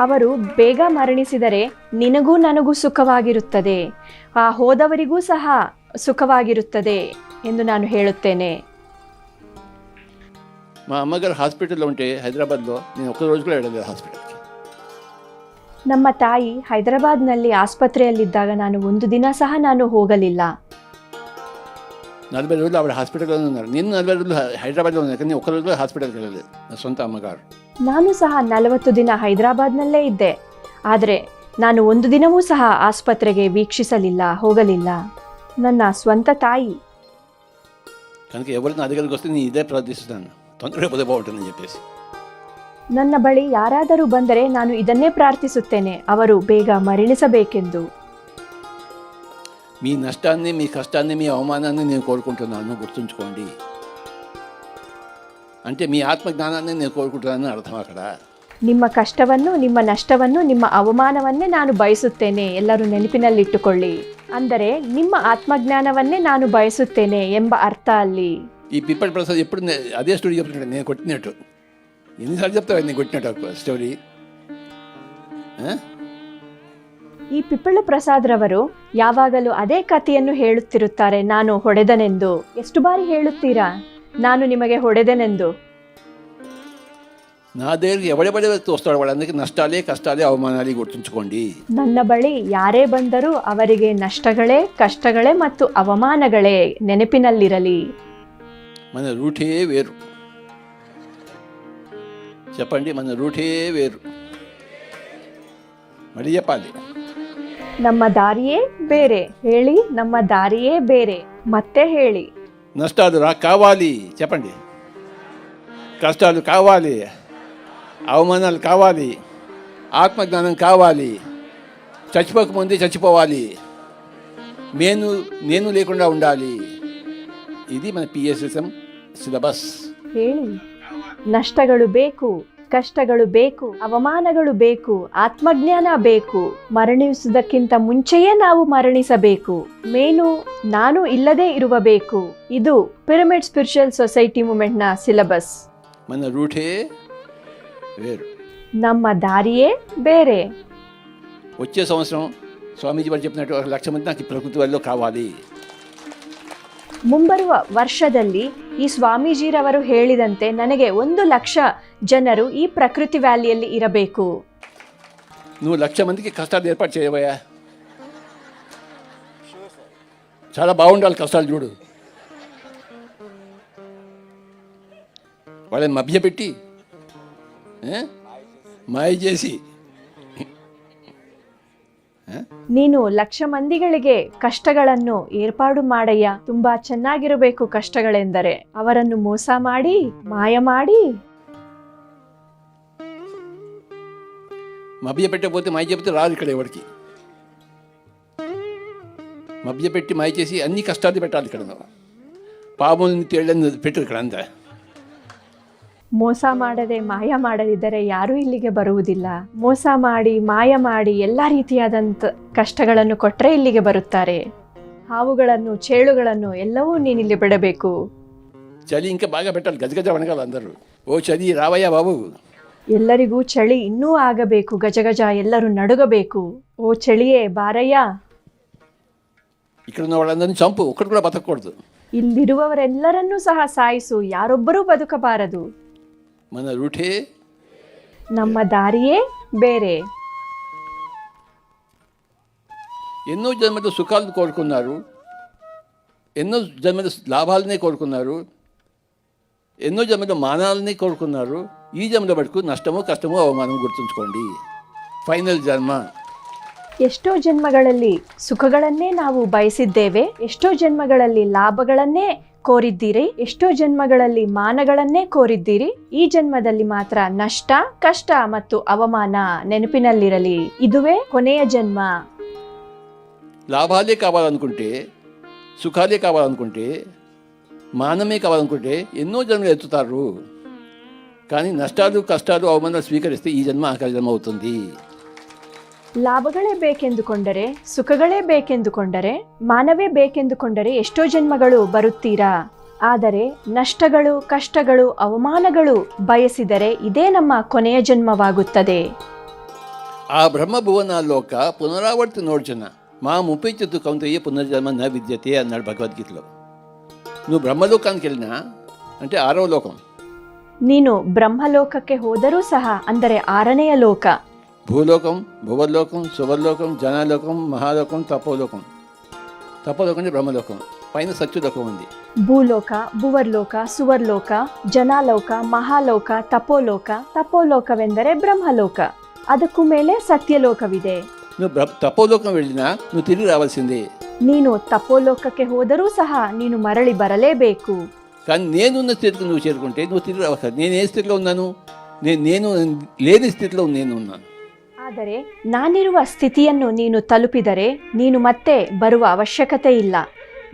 ಅವರು ಬೇಗ ಮರಣಿಸಿದರೆ ನಿನಗೂ ನನಗೂ ಸುಖವಾಗಿರುತ್ತದೆ, ಆ ಹೋದವರಿಗೂ ಸಹ ಸುಖವಾಗಿರುತ್ತದೆ ಎಂದು ನಾನು ಹೇಳುತ್ತೇನೆ. మా అమ్మగారు హాస్పిటల్లో ఉంటే హైదరాబాద్లో నేను ఒక్క రోజు కూడా వెళ్ళలేదు హాస్పిటల్కి. ನಮ್ಮ ತಾಯಿ ಹೈದರಾಬಾದ್ನಲ್ಲಿ ಆಸ್ಪತ್ರೆಯಲ್ಲಿದ್ದಾಗ ನಾನು ಒಂದು ದಿನ ಸಹ ನಾನು ಹೋಗಲಿಲ್ಲ. 40 రోజులు ఆవిడ హాస్పిటల్లోనే ఉన్నారు. నేను 40 రోజులు హైదరాబాద్లో ఉన్నాను, కానీ ఒక్క రోజు కూడా హాస్పిటల్కి వెళ్ళలేదు నా సొంత అమ్మగారు. ನಾನು ಸಹ 40 ದಿನ ಹೈದರಾಬಾದ್ನಲ್ಲೇ ಇದ್ದೆ, ಆದರೆ ನಾನು ಒಂದು ದಿನವೂ ಸಹ ಆಸ್ಪತ್ರೆಗೆ ವೀಕ್ಷಿಸಲಿಲ್ಲ, ಹೋಗಲಿಲ್ಲ. ನನ್ನ ಸ್ವಂತ ತಾಯಿ. కనుక ఎవరు నా దగ్గరికి వస్తే నేను ఇదే ప్రార్థిస్తున్నాను, తొందరగా పోతే బాగుంటుందని చెప్పేసి. ನನ್ನ ಬಳಿ ಯಾರಾದರೂ ಬಂದರೆ ನಾನು ಇದನ್ನೇ ಪ್ರಾರ್ಥಿಸುತ್ತೇನೆ, ಅವರು ಬೇಗ ಮರಣಿಸಬೇಕೆಂದು. మీ నష్టాన్ని, మీ కష్టాన్ని, మీ అవమానాన్ని నేను కోరుకుంటున్నాను, గుర్తుంచుకోండి. అంటే మీ ఆత్మజ్ఞానాన్ని నేను కోరుకుంటున్నానని అర్థం అక్కడ. ನಿಮ್ಮ ಕಷ್ಟವನ್ನು, ನಿಮ್ಮ ನಷ್ಟವನ್ನು, ನಿಮ್ಮ ಅವಮಾನವನ್ನೇ ನಾನು ಬಯಸುತ್ತೇನೆ, ಎಲ್ಲರೂ ನೆನಪಿನಲ್ಲಿಟ್ಟುಕೊಳ್ಳಿ. ಅಂದರೆ ನಿಮ್ಮ ಆತ್ಮಜ್ಞಾನವನ್ನೇ ನಾನು ಬಯಸುತ್ತೇನೆ ಎಂಬ ಅರ್ಥ ಅಲ್ಲಿ. ఈ పిప్పటి ప్రసాద్ ఎప్పుడు అదే స్టోరీ చెప్తున్నాడు, నేను కొట్టినట్టు. ఎన్నిసార్లు చెప్తావు నేను కొట్టినట్టు స్టోరీ? ಈ ಪಿಪ್ಪಳ ಪ್ರಸಾದ್ ರವರು ಯಾವಾಗಲೂ ಅದೇ ಕಥೆಯನ್ನು ಹೇಳುತ್ತಿರುತ್ತಾರೆ, ನಾನು ಹೊಡೆದನೆಂದು. ಎಷ್ಟು ಬಾರಿ ಹೇಳುತ್ತೀರಾ ನಾನು ನಿಮಗೆ ಹೊಡೆದೆನೆಂದು? నా దగ్గరికి ఎవడెవడే వస్తాడు వాళ్ళందరికీ నష్టాలే, కష్టాలే, అవమానాలే, గుర్తుంచుకోండి. ನನ್ನ ಬಳಿ ಯಾರೇ ಬಂದರೂ ಅವರಿಗೆ ನಷ್ಟಗಳೇ, ಕಷ್ಟಗಳೇ ಮತ್ತು ಅವಮಾನಗಳೇ ನೆನಪಿನಲ್ಲಿರಲಿ. మన రూటే వేరు. చెప్పండి, మన రూటే వేరు. మళ్ళీ చెప్పాలి. ನಮ್ಮ ದಾರಿಯೇ ಬೇರೆ. ಹೇಳಿ, ನಮ್ಮ ದಾರಿಯೇ ಬೇರೆ. ಮತ್ತೆ ಹೇಳಿ. నష్టాలు కావాలి, చెప్పండి. కష్టాలు కావాలి, అవమానాలు కావాలి, ఆత్మజ్ఞానం కావాలి, చచ్చిపోకముందే చచ్చిపోవాలి, నేను లేకుండా ఉండాలి. ఇది మన PSSM ಸಿಲೆಬಸ್. ಹೇಳಿ, ನಷ್ಟಗಳು ಬೇಕು, ಕಷ್ಟಗಳು ಬೇಕು, ಅವಮಾನಗಳು ಬೇಕು, ಆತ್ಮಜ್ಞಾನ ಬೇಕು. ಮರಣಿಸುವುದಕ್ಕಿಂತ ಮುಂಚೆಯೇ ನಾವು ಮರಣಿಸಬೇಕು. ನಾನು ಇಲ್ಲದೆ ಇರಬೇಕು. ಇದು ಪಿರಮಿಡ್ ಸ್ಪಿರಿಚುವಲ್ ಸೊಸೈಟಿ ಮೂವ್ಮೆಂಟ್ನ ಸಿಲೆಬಸ್. మన రూటే వేరు, ನಮ್ಮ ದಾರಿಯೇ ಬೇರೆ. వచ్చే సంవత్సరం స్వామీజీ వారు చెప్పినట్టు 1,00,000 మంది నాకు ప్రకృతి వల్ల కావాలి. ಮುಂಬರುವ ವರ್ಷದಲ್ಲಿ ಈ ಸ್ವಾಮೀಜಿರವರು ಹೇಳಿದಂತೆ ನನಗೆ 1,00,000 ಜನರು ಈ ಪ್ರಕೃತಿ ವ್ಯಾಲಿಯಲ್ಲಿ ಇರಬೇಕು. నువ్వు 1,00,000 మందికి కష్టాలు ఏర్పాటు చేయవయ్యా. చాలా బాగుండాలి కష్టాలు. చూడు, వాళ్ళని మభ్యపెట్టి మాయ చేసి ನೀನು 1,00,000 ಮಂದಿಗಳಿಗೆ ಕಷ್ಟಗಳನ್ನು ಏರ್ಪಾಡು ಮಾಡಯ್ಯ. ತುಂಬಾ ಚೆನ್ನಾಗಿರಬೇಕು ಕಷ್ಟಗಳೆಂದರೆ. ಅವರನ್ನು ಮೋಸ ಮಾಡಿ, ಮಾಯ ಮಾಡಿ. మభ్యపెట్టకపోతే మాయ చెబితే రాదు ఇక్కడ ఎవరికి. మభ్యపెట్టి మాయ చేసి అన్ని కష్టాలు పెట్టాలి ఇక్కడ. పాములని తేళ్ళని పెట్టరు ఇక్కడ అంతా. ಮೋಸ ಮಾಡದೆ, ಮಾಯ ಮಾಡದಿದ್ದರೆ ಯಾರೂ ಇಲ್ಲಿಗೆ ಬರುವುದಿಲ್ಲ. ಮೋಸ ಮಾಡಿ, ಮಾಯ ಮಾಡಿ ಎಲ್ಲ ರೀತಿಯಾದಂಥ ಕಷ್ಟಗಳನ್ನು ಕೊಟ್ಟರೆ ಇಲ್ಲಿಗೆ ಬರುತ್ತಾರೆ. ಹಾವುಗಳನ್ನು, ಚೇಳುಗಳನ್ನು ಎಲ್ಲವೂ ನೀನಿಲ್ಲಿ ಬಿಡಬೇಕು. చలి ఇంకా బాగా పెట్టాలి, గజగజ వణగాలి అందరూ. ఓ చలి రావయ్యా బాబు. ಎಲ್ಲರಿಗೂ ಚಳಿ ಇನ್ನೂ ಆಗಬೇಕು, ಗಜಗಜ ಎಲ್ಲರೂ ನಡುಗಬೇಕು. ಓ ಚಳಿಯೇ ಬಾರಯ್ಯ. ఇక్కడ ఉన్న వాళ్ళందరినీ చంపు, ఒక్కడు కూడా బతకూడదు. ಇಲ್ಲಿರುವವರೆಲ್ಲರನ್ನೂ ಸಹ ಸಾಯಿಸು, ಯಾರೊಬ್ಬರೂ ಬದುಕಬಾರದು. మన రూటే, ನಮ್ಮ ದಾರಿಯೇ ಬೇರೆ. ఎన్నో జన్మలు సుఖాలను కోరుకున్నారు, ఎన్నో జన్మలు లాభాలనే కోరుకున్నారు, ఎన్నో జన్మలు మానాలని కోరుకున్నారు. ఈ జన్మలో మటుకు నష్టము, కష్టము, అవమానం గుర్తుంచుకోండి. ಫೈನಲ್ ಜನ್ಮ. ಎಷ್ಟೋ ಜನ್ಮಗಳಲ್ಲಿ ಸುಖಗಳನ್ನೇ ನಾವು ಬಯಸಿದ್ದೇವೆ, ಎಷ್ಟೋ ಜನ್ಮಗಳಲ್ಲಿ ಲಾಭಗಳನ್ನೇ ಕೋರಿದ್ದೀರಿ, ಎಷ್ಟೋ ಜನ್ಮಗಳಲ್ಲಿ ಮಾನಗಳನ್ನೇ ಕೋರಿದ್ದೀರಿ. ಈ ಜನ್ಮದಲ್ಲಿ ಮಾತ್ರ ನಷ್ಟ, ಕಷ್ಟ ಮತ್ತು ಅವಮಾನ ನೆನಪಿನಲ್ಲಿರಲಿ. ಇದುವೇ ಕೊನೆಯ ಜನ್ಮ. లాభాలే కావాలనుకుంటే, సుఖాలే కావాలనుకుంటే, మానమే కావాలనుకుంటే ఎన్నో జన్మలు ఎత్తుతారు. కానీ నష్టాలు, కష్టాలు, అవమానాలు స్వీకరిస్తే ఈ జన్మ ఆఖరి జన్మ అవుతుంది. ಲಾಭಗಳೇ ಬೇಕೆಂದುಕೊಂಡರೆ, ಸುಖಗಳೇ ಬೇಕೆಂದುಕೊಂಡರೆ, ಮಾನವೇ ಬೇಕೆಂದುಕೊಂಡರೆ ಎಷ್ಟೋ ಜನ್ಮಗಳು ಬರುತ್ತೀರಾ. ಆದರೆ ನಷ್ಟಗಳು, ಕಷ್ಟಗಳು, ಅವಮಾನಗಳು ಬಯಸಿದರೆ ಇದೇ ನಮ್ಮ ಕೊನೆಯ ಜನ್ಮವಾಗುತ್ತದೆ. ಆ బ్రహ్మభువన లోక పునరావర్తి నోడ్చన మా ముప్పించు కౌంతయ్య పునర్జన్మ న విద్యతే అన్నాడు భగవద్గీతలో. నువ్వు బ్రహ్మలోకానికి వెళ్ళినా అంటే 6వ లోకం. ನೀನು ಬ್ರಹ್ಮಲೋಕಕ್ಕೆ ಹೋದರೂ ಸಹ, ಅಂದರೆ 6ನೆಯ ಲೋಕ. భూలోకం, భువర్లోకం, సువర్లోకం, జనాలోకం, మహాలోకం, తపోలోకం. తపోలోకం అంటే బ్రహ్మలోకం, పైన సత్యలోకం ఉంది. ಭೂಲೋಕ, ಭುವರ್ಲೋಕ, ಸುವರ್ಲೋಕ, ಜನಾಲೋಕ, ಮಹಾಲೋಕ, ತಪೋಲೋಕ. ತಪೋಲೋಕವೆಂದರೆ ಬ್ರಹ್ಮಲೋಕ. ಅದಕ್ಕೂ ಮೇಲೆ ಸತ್ಯಲೋಕವಿದೆ. నువ్వు తపోలోకం వెళ్ళినా నువ్వు తిరిగి రావాల్సిందే. ನೀನು తపోలోಕಕ್ಕೆ ಹೋದರೂ ಸಹ ನೀನು ಮರಳಿ ಬರಲೇಬೇಕು. కానీ నేనున్న స్థితికి నువ్వు చేరుకుంటే నువ్వు తిరిగి రావాలి. నేను ఏ స్థితిలో ఉన్నాను? నేను లేని స్థితిలో నేను ఉన్నాను. ಆದರೆ ನಾನಿರುವ ಸ್ಥಿತಿಯನ್ನು ನೀನು ತಲುಪಿದರೆ ನೀನು ಮತ್ತೆ ಬರುವ ಅವಶ್ಯಕತೆ ಇಲ್ಲ.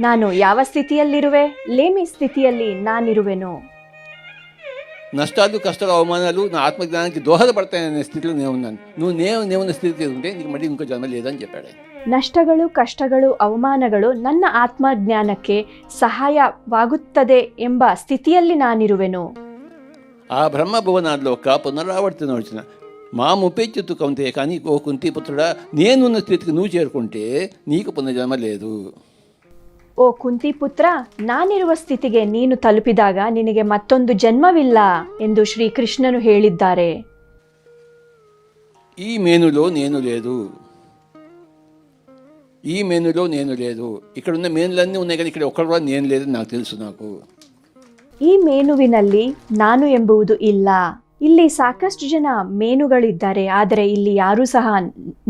ನಾನು ಯಾವ ಸ್ಥಿತಿಯಲ್ಲಿರುವೆ? లేమి స్థితిಯಲ್ಲಿ ನಾನಿರುವೆನು. నష్టాలు, కష్టాలు, అవమానాలు నా ఆత్మజ్ఞానానికి దోహదపడతాయనే స్థితిలో నేను ఉన్నాను. నేనున్న స్థితి ఉంటే నీకు మళ్ళీ ఇంకో జన్మ లేదని చెప్పాడు. ನಷ್ಟಗಳು, ಕಷ್ಟಗಳು, ಅವಮಾನಗಳು ನನ್ನ ಆತ್ಮಜ್ಞಾನಕ್ಕೆ ಸಹಾಯವಾಗುತ್ತದೆ ಎಂಬ ಸ್ಥಿತಿಯಲ್ಲಿ ನಾನಿರುವೆನು. ఆ బ్రహ్మభువనాల్లోక పునరావర్తన వచ్చిన మా ముప్పెచ్చుతు కౌంతే, కానీ ఓ కుంతిపుత్రుడా, నేనున్న స్థితికి నువ్వు చేరుకుంటే నీకు పునర్జన్మ లేదు. ಓ ಕುಂತಿಪುತ್ರ, ನಾನಿರುವ ಸ್ಥಿತಿಗೆ ನೀನು ತಲುಪಿದಾಗ ನಿನಗೆ ಮತ್ತೊಂದು ಜನ್ಮವಿಲ್ಲ ಎಂದು ಶ್ರೀಕೃಷ್ಣನು ಹೇಳಿದ್ದಾರೆ. ఈ మేనులో నేను లేదు, ఈ మేనులో నేను లేదు. ఇక్కడ ఉన్న మేనులన్నీ ఉన్నాయి కానీ ఇక్కడ ఒక్కడు కూడా నేను లేదని నాకు తెలుసు. నాకు ಈ ಮೇನುವಿನಲ್ಲಿ ನಾನು ಎಂಬುದು ಇಲ್ಲ. ಇಲ್ಲಿ ಸಾಕಷ್ಟು ಜನ ಮೇನುಗಳಿದ್ದಾರೆ, ಆದರೆ ಇಲ್ಲಿ ಯಾರೂ ಸಹ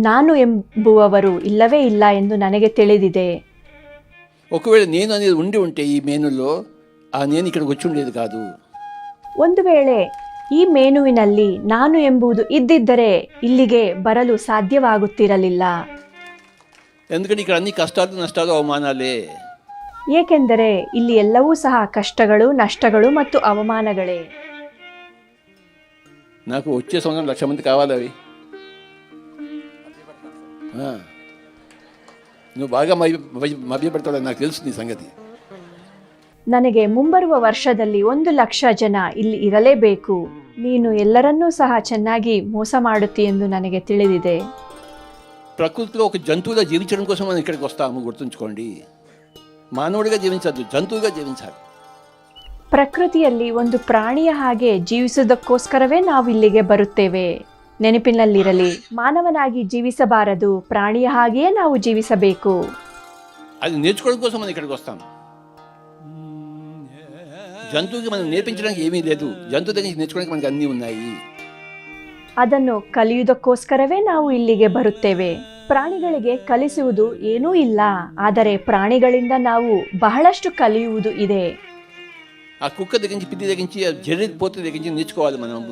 ನಾನು ಎಂಬುವವರು ಇಲ್ಲವೇ ಇಲ್ಲ ಎಂದು ನನಗೆ ತಿಳಿದಿದೆ. ఒకవేళ నేను అనేది ఉండి ఉంటే ఈ మేనులో ఆ నేను ఇక్కడికి వచ్చి ఉండేది కాదు. ಒಂದು ವೇಳೆ ಈ ಮೇನುವಿನಲ್ಲಿ ನಾನು ಎಂಬುದು ಇದ್ದಿದ್ದರೆ ಇಲ್ಲಿಗೆ ಬರಲು ಸಾಧ್ಯವಾಗುತ್ತಿರಲಿಲ್ಲ. ఎందుకంటే ఇక్కడ అన్ని కష్టాలు, నష్టాలు, అవమానాలే. ಏಕೆಂದರೆ ಇಲ್ಲಿ ಎಲ್ಲವೂ ಸಹ ಕಷ್ಟಗಳು, ನಷ್ಟಗಳು ಮತ್ತು ಅವಮಾನಗಳೇ. నాకు వచ్చే సంవత్సరం 1,00,000 మంది కావాలి. అవి నువ్వు బాగా మభ్యపెడతావు, నాకు తెలుసు నీ సంగతి. ನನಗೆ ಮುಂಬರುವ ವರ್ಷದಲ್ಲಿ 1,00,000 ಜನ ಇಲ್ಲಿ ಇರಲೇಬೇಕು. ನೀನು ಎಲ್ಲರನ್ನೂ ಸಹ ಚೆನ್ನಾಗಿ ಮೋಸ ಮಾಡುತ್ತಿ ಎಂದು ನನಗೆ ತಿಳಿದಿದೆ. ప్రకృతిలో ఒక జంతువుగా జీవించడం కోసం మనం ఇక్కడికి వస్తాము, గుర్తుంచుకోండి. మానవుడిగా జీవించద్దు, జంతువుగా జీవించాలి. ಪ್ರಕೃತಿಯಲ್ಲಿ ಒಂದು ಪ್ರಾಣಿಯ ಹಾಗೆ ಜೀವಿಸುವುದಕ್ಕೋಸ್ಕರವೇ ನಾವು ಇಲ್ಲಿಗೆ ಬರುತ್ತೇವೆ. ನೆನಪಿನಲ್ಲಿರಲಿ, ಮಾನವನಾಗಿ ಜೀವಿಸಬಾರದು, ಪ್ರಾಣಿಯ ಹಾಗೆಯೇ ನಾವು ಜೀವಿಸಬೇಕು. అది నేర్చుకోవడం కోసం మనం ఇక్కడికి వస్తాం. జంతువుకి మనం నేర్పించడానికి ఏమీ లేదు, జంతువు దగ్గర నేర్చుకోవడానికి మనకి అన్నీ ఉన్నాయి. ಅದನ್ನು ಕಲಿಯುವುದಕ್ಕೋಸ್ಕರವೇ ನಾವು ಇಲ್ಲಿಗೆ ಬರುತ್ತೇವೆ. ಪ್ರಾಣಿಗಳಿಗೆ ಕಲಿಸುವುದು ಏನೂ ಇಲ್ಲ, ಆದರೆ ಪ್ರಾಣಿಗಳಿಂದ ನಾವು ಬಹಳಷ್ಟು ಕಲಿಯುವುದು ಇದೆ. ఆ కుక్క దగ్గర నుంచి, పిల్లి దగ్గర నుంచి, జర్రి పోత దగ్గర నుంచి నేర్చుకోవాలి మనం.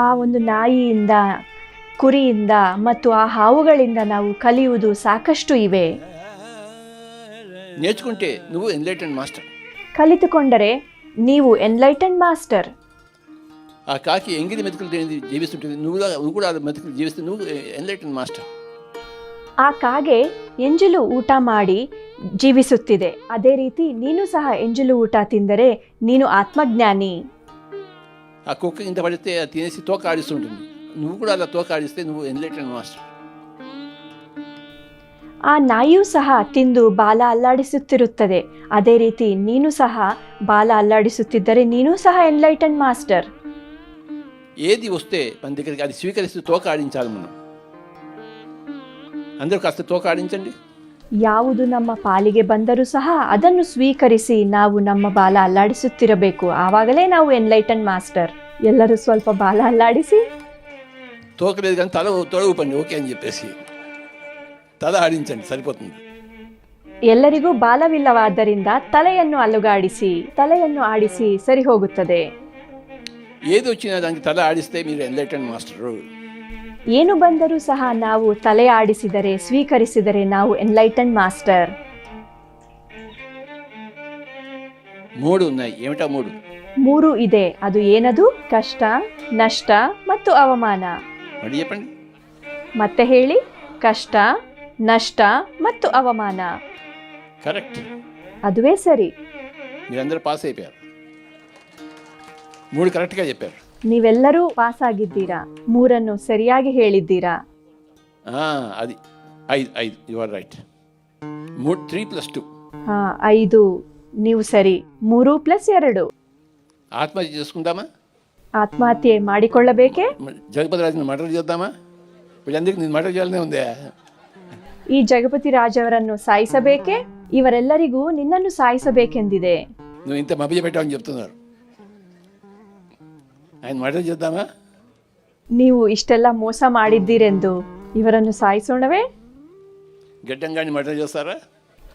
ಆ ಒಂದು ನಾಯಿಯಿಂದ, ಕುರಿಯಿಂದ ಮತ್ತು ಆ ಹಾವುಗಳಿಂದ ನಾವು ಕಲಿಯುವುದು ಸಾಕಷ್ಟು ಇವೆ. నేర్చుకుంటే నువ్వు ఎన్లైటెండ్ మాస్టర్. ಕಲಿತುಕೊಂಡರೆ ನೀವು ಎನ್ಲೈಟನ್ ಮಾಸ್టర్. ఆ కాకి ఎంగిలి మెతుకులు జీవిస్తుంటుంది, నువ్వు కూడా మెతుకులు జీవిస్తే నువ్వు ఎన్లైటెండ్ మాస్టర్. ಆ ಕಾಗೆ ಎಂಜಲು ಊಟ ಮಾಡಿ ಜೀವಿಸುತ್ತಿದೆ, ಅದೇ ರೀತಿ ನೀನು ಸಹ ಎಂಜಲು ಊಟ ತಿಂದರೆ ನೀನು ಆತ್ಮಜ್ಞಾನಿ. ఆ కుక్క ఇంత పడితే అది తినేసి తోక ఆడిస్తుంటుంది, నువ్వు కూడా అలా తోక ఆడిస్తే నువ్వు ఎన్లైటెండ్ మాస్టర్. ಆ ನಾಯಿಯೂ ಸಹ ತಿಂದು ಬಾಲ ಅಲ್ಲಾಡಿಸುತ್ತಿರುತ್ತದೆ, ಅದೇ ರೀತಿ ನೀನು ಸಹ ಬಾಲ ಅಲ್ಲಾಡಿಸುತ್ತಿದ್ದರೆ ನೀನು ಸಹ ಎನ್ಲೈಟನ್ ಮಾಸ್ಟರ್. ఏది వస్తే మన దగ్గరికి అది స్వీకరిస్తూ తోక ఆడించాలి మనం. అందరూ కాస్త తోక ఆడించండి. ಯಾವುದು ನಮ್ಮ ಪಾಲಿಗೆ ಬಂದರೂ ಸಹ ಅದನ್ನು ಸ್ವೀಕರಿಸಿ ನಾವು ನಮ್ಮ ಬಾಲ ಅಲ್ಲಾಡಿಸುತ್ತಿರಬೇಕು, ಆವಾಗಲೇ ನಾವು ಎನ್ಲೈಟನ್ ಮಾಸ್ಟರ್. ಎಲ್ಲರೂ ಸ್ವಲ್ಪ ಬಾಲ ಅಲ್ಲಾಡಿಸಿ. తోక లేదు కానీ తల ఊపండి, ఓకే అని చెప్పేసి తల ఆడించండి, సరిపోతుంది. ಎಲ್ಲರಿಗೂ ಬಾಲವಿಲ್ಲವಾದ್ದರಿಂದ ತಲೆಯನ್ನು ಅಲುಗಾಡಿಸಿ, ತಲೆಯನ್ನು ಆಡಿಸಿ ಸರಿ ಹೋಗುತ್ತದೆ. ఏది వచ్చినా దానికి తల ఆడిస్తే మీరు ఎన్లైటెండ్ మాస్టరు. ಏನು ಬಂದರೂ ಸಹ ನಾವು ತಲೆ ಆಡಿಸಿದರೆ, ಸ್ವೀಕರಿಸಿದರೆ ನಾವು ಎನ್ಲೈಟನ್ ಮಾಸ್ಟರ್. 3 ఉన్నాయి. ఏమిటా 3? 3 ಇದೆ. ಅದು ಏನದು? ಕಷ್ಟ, ನಷ್ಟ ಮತ್ತು ಅವಮಾನ. మరి చెప్పండి. ಮತ್ತೆ ಹೇಳಿ. ಕಷ್ಟ, ನಷ್ಟ ಮತ್ತು ಅವಮಾನ. కరెక్ట్. ಅದುವೇ ಸರಿ. మీరందరూ పాస్ అయిపోయారు. 3 కరెక్ట్గా చెప్పారు. ನೀವೆಲ್ಲರೂ ಪಾಸ್ ಆಗಿದ್ದೀರಾ, 3 ಸರಿಯಾಗಿ ಹೇಳಿದ್ದೀರಾ. అది 5 యు ఆర్ రైట్. 3 + 2. 5 ನೀವು ಸರಿ. 3 + 2. ఆత్మహత్య చేసుకుందామా? ಆತ್ಮಹತ್ಯೆ ಮಾಡಿಕೊಳ್ಳಬೇಕೆ? జగపతి రాజుని మర్డర్ చేద్దామా? వీళ్ళందరికీ నేను మర్డర్ చేయాలనే ఉందే. ಈ ಜಗಪತಿ ರಾಜವರನ್ನು ಸಾಯಿಸಬೇಕೆ? ಇವರೆಲ್ಲರಿಗೂ ನಿನ್ನನ್ನು ಸಾಯಿಸಬೇಕೆಂದಿದೆ. నువ్వు ఇంత మభ్య పెట్టావని చెప్తున్నారు. ఆయన మర్డర్ చేద్దామా? ನೀವು ಇಷ್ಟೆಲ್ಲ ಮೋಸ ಮಾಡಿದ್ದೀರೆಂದು ಇವರನ್ನು ಸಾಯಿಸೋಣವೇ? గడ్డంగాని మర్డర్ చేస్తారా?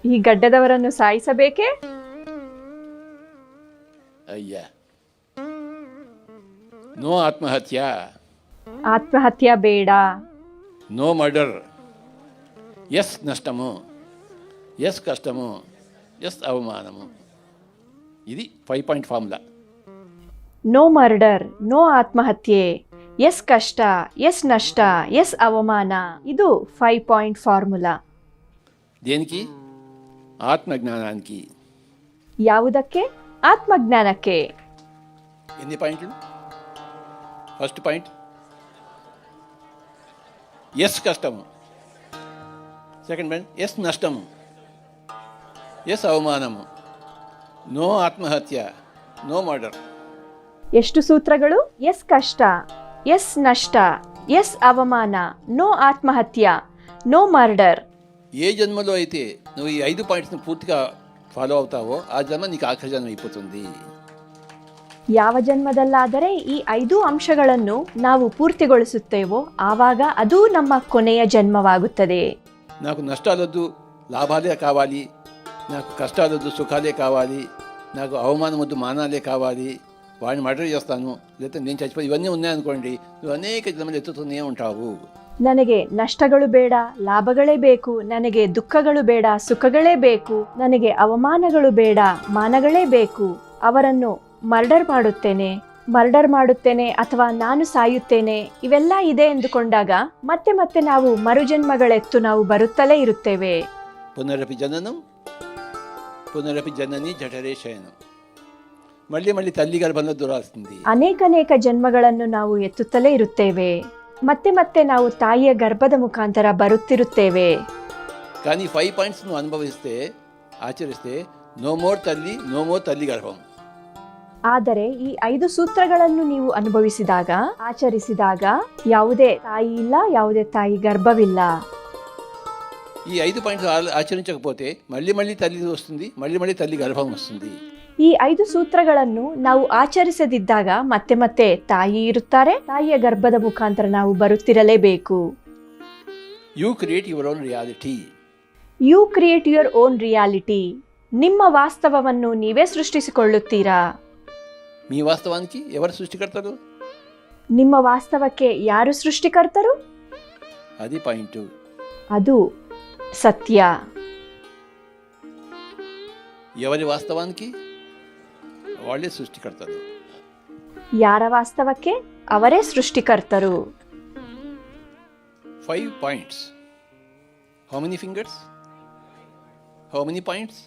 ಈ ಗಡ್ಡದವರನ್ನು ಸಾಯಿಸಬೇಕೆ? అయ్యా, నో ఆత్మహత్య, ಆತ್ಮಹತ್ಯೆ ಬೇಡ. నో మర్డర్, ఎస్ నష్టము, ఎస్ కష్టము, ఎస్ అవమానము. ఇది 5 point formula. No murder, no ಆತ್ಮಹತ್ಯೆ, ಎಸ್ ಕಷ್ಟ, ಎಸ್ ನಷ್ಟ, ಎಸ್ ಅವಮಾನ. ಇದು 5 ಪಾಯಿಂಟ್ ಫಾರ್ಮುಲಾ. దేనికి? ఆత్మజ్ఞానానికి. ಯಾವುದಕ್ಕೆ? ಆತ್ಮಜ್ಞಾನಕ್ಕೆ. ఎన్ని పాయింట్లు? ఫస్ట్ పాయింట్ ఎస్ కష్టము, సెకండ్ పాయింట్ ఎస్ నష్టము, ఎస్ అవమానము, నో ఆత్మహత్య, నో మర్డర్. ಎಷ್ಟು ಸೂತ್ರಗಳು? ಎಸ್ ಕಷ್ಟ, ಎಸ್ ನಷ್ಟ, ಎಸ್ ಅವಮಾನ, ನೋ ಆತ್ಮಹತ್ಯ, ನೋ ಮರ್ಡರ್. ఏ జన్మలో అయితే నువ్వు ఈ 5 పాయింట్స్ని పూర్తిగా ఫాలో అవుతావో ఆ జన్మ నీకు ఆఖరి జన్మ అయిపోతుంది. ಯಾವ ಜನ್ಮದಲ್ಲಾದರೆ ಈ 5 ಅಂಶಗಳನ್ನು ನಾವು ಪೂರ್ತಿಗೊಳಿಸುತ್ತೇವೋ ಆವಾಗ ಅದು ನಮ್ಮ ಕೊನೆಯ ಜನ್ಮವಾಗುತ್ತದೆ. నాకు నష్టాలొద్దు, లాభాలే కావాలి, నాకు కష్టాలొద్దు, సుఖాలే కావాలి, నాకు అవమానం వద్దు, మానాలే కావాలి, వాడిని మర్డర్ చేస్తాను, లేకపోతే నేను చచ్చిపోయి, ఇవన్నీ ఉన్నాయనుకోండి, నువ్వు అనేక జన్మలు ఎత్తుతూనే ఉంటావు. ನನಗೆ ನಷ್ಟಗಳು ಬೇಡ, ಲಾಭಗಳೇ ಬೇಕು, ನನಗೆ ದುಃಖಗಳು ಬೇಡ, ಸುಖಗಳೇ ಬೇಕು, ನನಗೆ ಅವಮಾನಗಳು ಬೇಡ, ಮಾನಗಳೇ ಬೇಕು, ಅವರನ್ನು ಮರ್ಡರ್ ಮಾಡುತ್ತೇನೆ ಅಥವಾ ನಾನು ಸಾಯುತ್ತೇನೆ, ಇವೆಲ್ಲ ಇದೆ ಎಂದುಕೊಂಡಾಗ ಮತ್ತೆ ಮತ್ತೆ ನಾವು ಮರುಜನ್ಮಗಳೆತ್ತು ನಾವು ಬರುತ್ತಲೇ ಇರುತ್ತೇವೆ. పునరపి జననం పునరపి జనని జఠరే శయనం. మళ్ళీ మళ్ళీ తల్లి గర్భంలో దూరాల్సింది. ಅನೇಕ ಜನ್ಮಗಳನ್ನು ನಾವು ಎತ್ತುತ್ತಲೇ ಇರುತ್ತೇವೆ. ಮತ್ತೆ ಮತ್ತೆ ನಾವು ತಾಯಿಯ ಗರ್ಭದ ಮುಖಾಂತರ ಬರುತ್ತಿರುತ್ತೇವೆ. కానీ 5 పాయింట్స్ నువ్వు అనుభవిస్తే, ఆచరిస్తే, నో మోర్ తల్లి, నో మోర్ తల్లి గర్భం. ಆದರೆ ಈ 5 ಸೂತ್ರಗಳನ್ನು ನೀವು ಅನುಭವಿಸಿದಾಗ, ಆಚರಿಸಿದಾಗ ಯಾವುದೇ ತಾಯಿ ಇಲ್ಲ, ಯಾವುದೇ ತಾಯಿ ಗರ್ಭವಿಲ್ಲ. ఈ 5 పాయింట్స్ ఆచరించకపోతే మళ్ళీ మళ్ళీ తల్లి వస్తుంది, మళ్ళీ మళ్ళీ తల్లి గర్భం వస్తుంది. ಈ 5 ಸೂತ್ರಗಳನ್ನು ನಾವು ಆಚರಿಸದಿದ್ದಾಗ ಮತ್ತೆ ಮತ್ತೆ ತಾಯಿ ಇರುತ್ತಾರೆ, ತಾಯಿಯ ಗರ್ಭದ ಮುಖಾಂತರ ನಾವು ಬರುತ್ತಿರಲೇಬೇಕು. You create your own reality. You create your own reality. ನಿಮ್ಮ ವಾಸ್ತವವನ್ನು ನೀವೇ ಸೃಷ್ಟಿಸಿಕೊಳ್ಳುತ್ತೀರಾ. మీ వాస్తవానికి ఎవరు సృష్టికర్తలు? ನಿಮ್ಮ ವಾಸ್ತವಕ್ಕೆ ಯಾರು ಸೃಷ್ಟಿಕರ್ತರು? అది పాయింట్. ಅದು ಸತ್ಯ. ఎవరి వాస్తవానికి? వాళ్ళే సృష్టికర్తలు. ಯಾರ ವಾಸ್ತವಕ್ಕೆ? ಅವರೇ ಸೃಷ್ಟಿಕರ್ತರು. 5 points. How many fingers? How many points?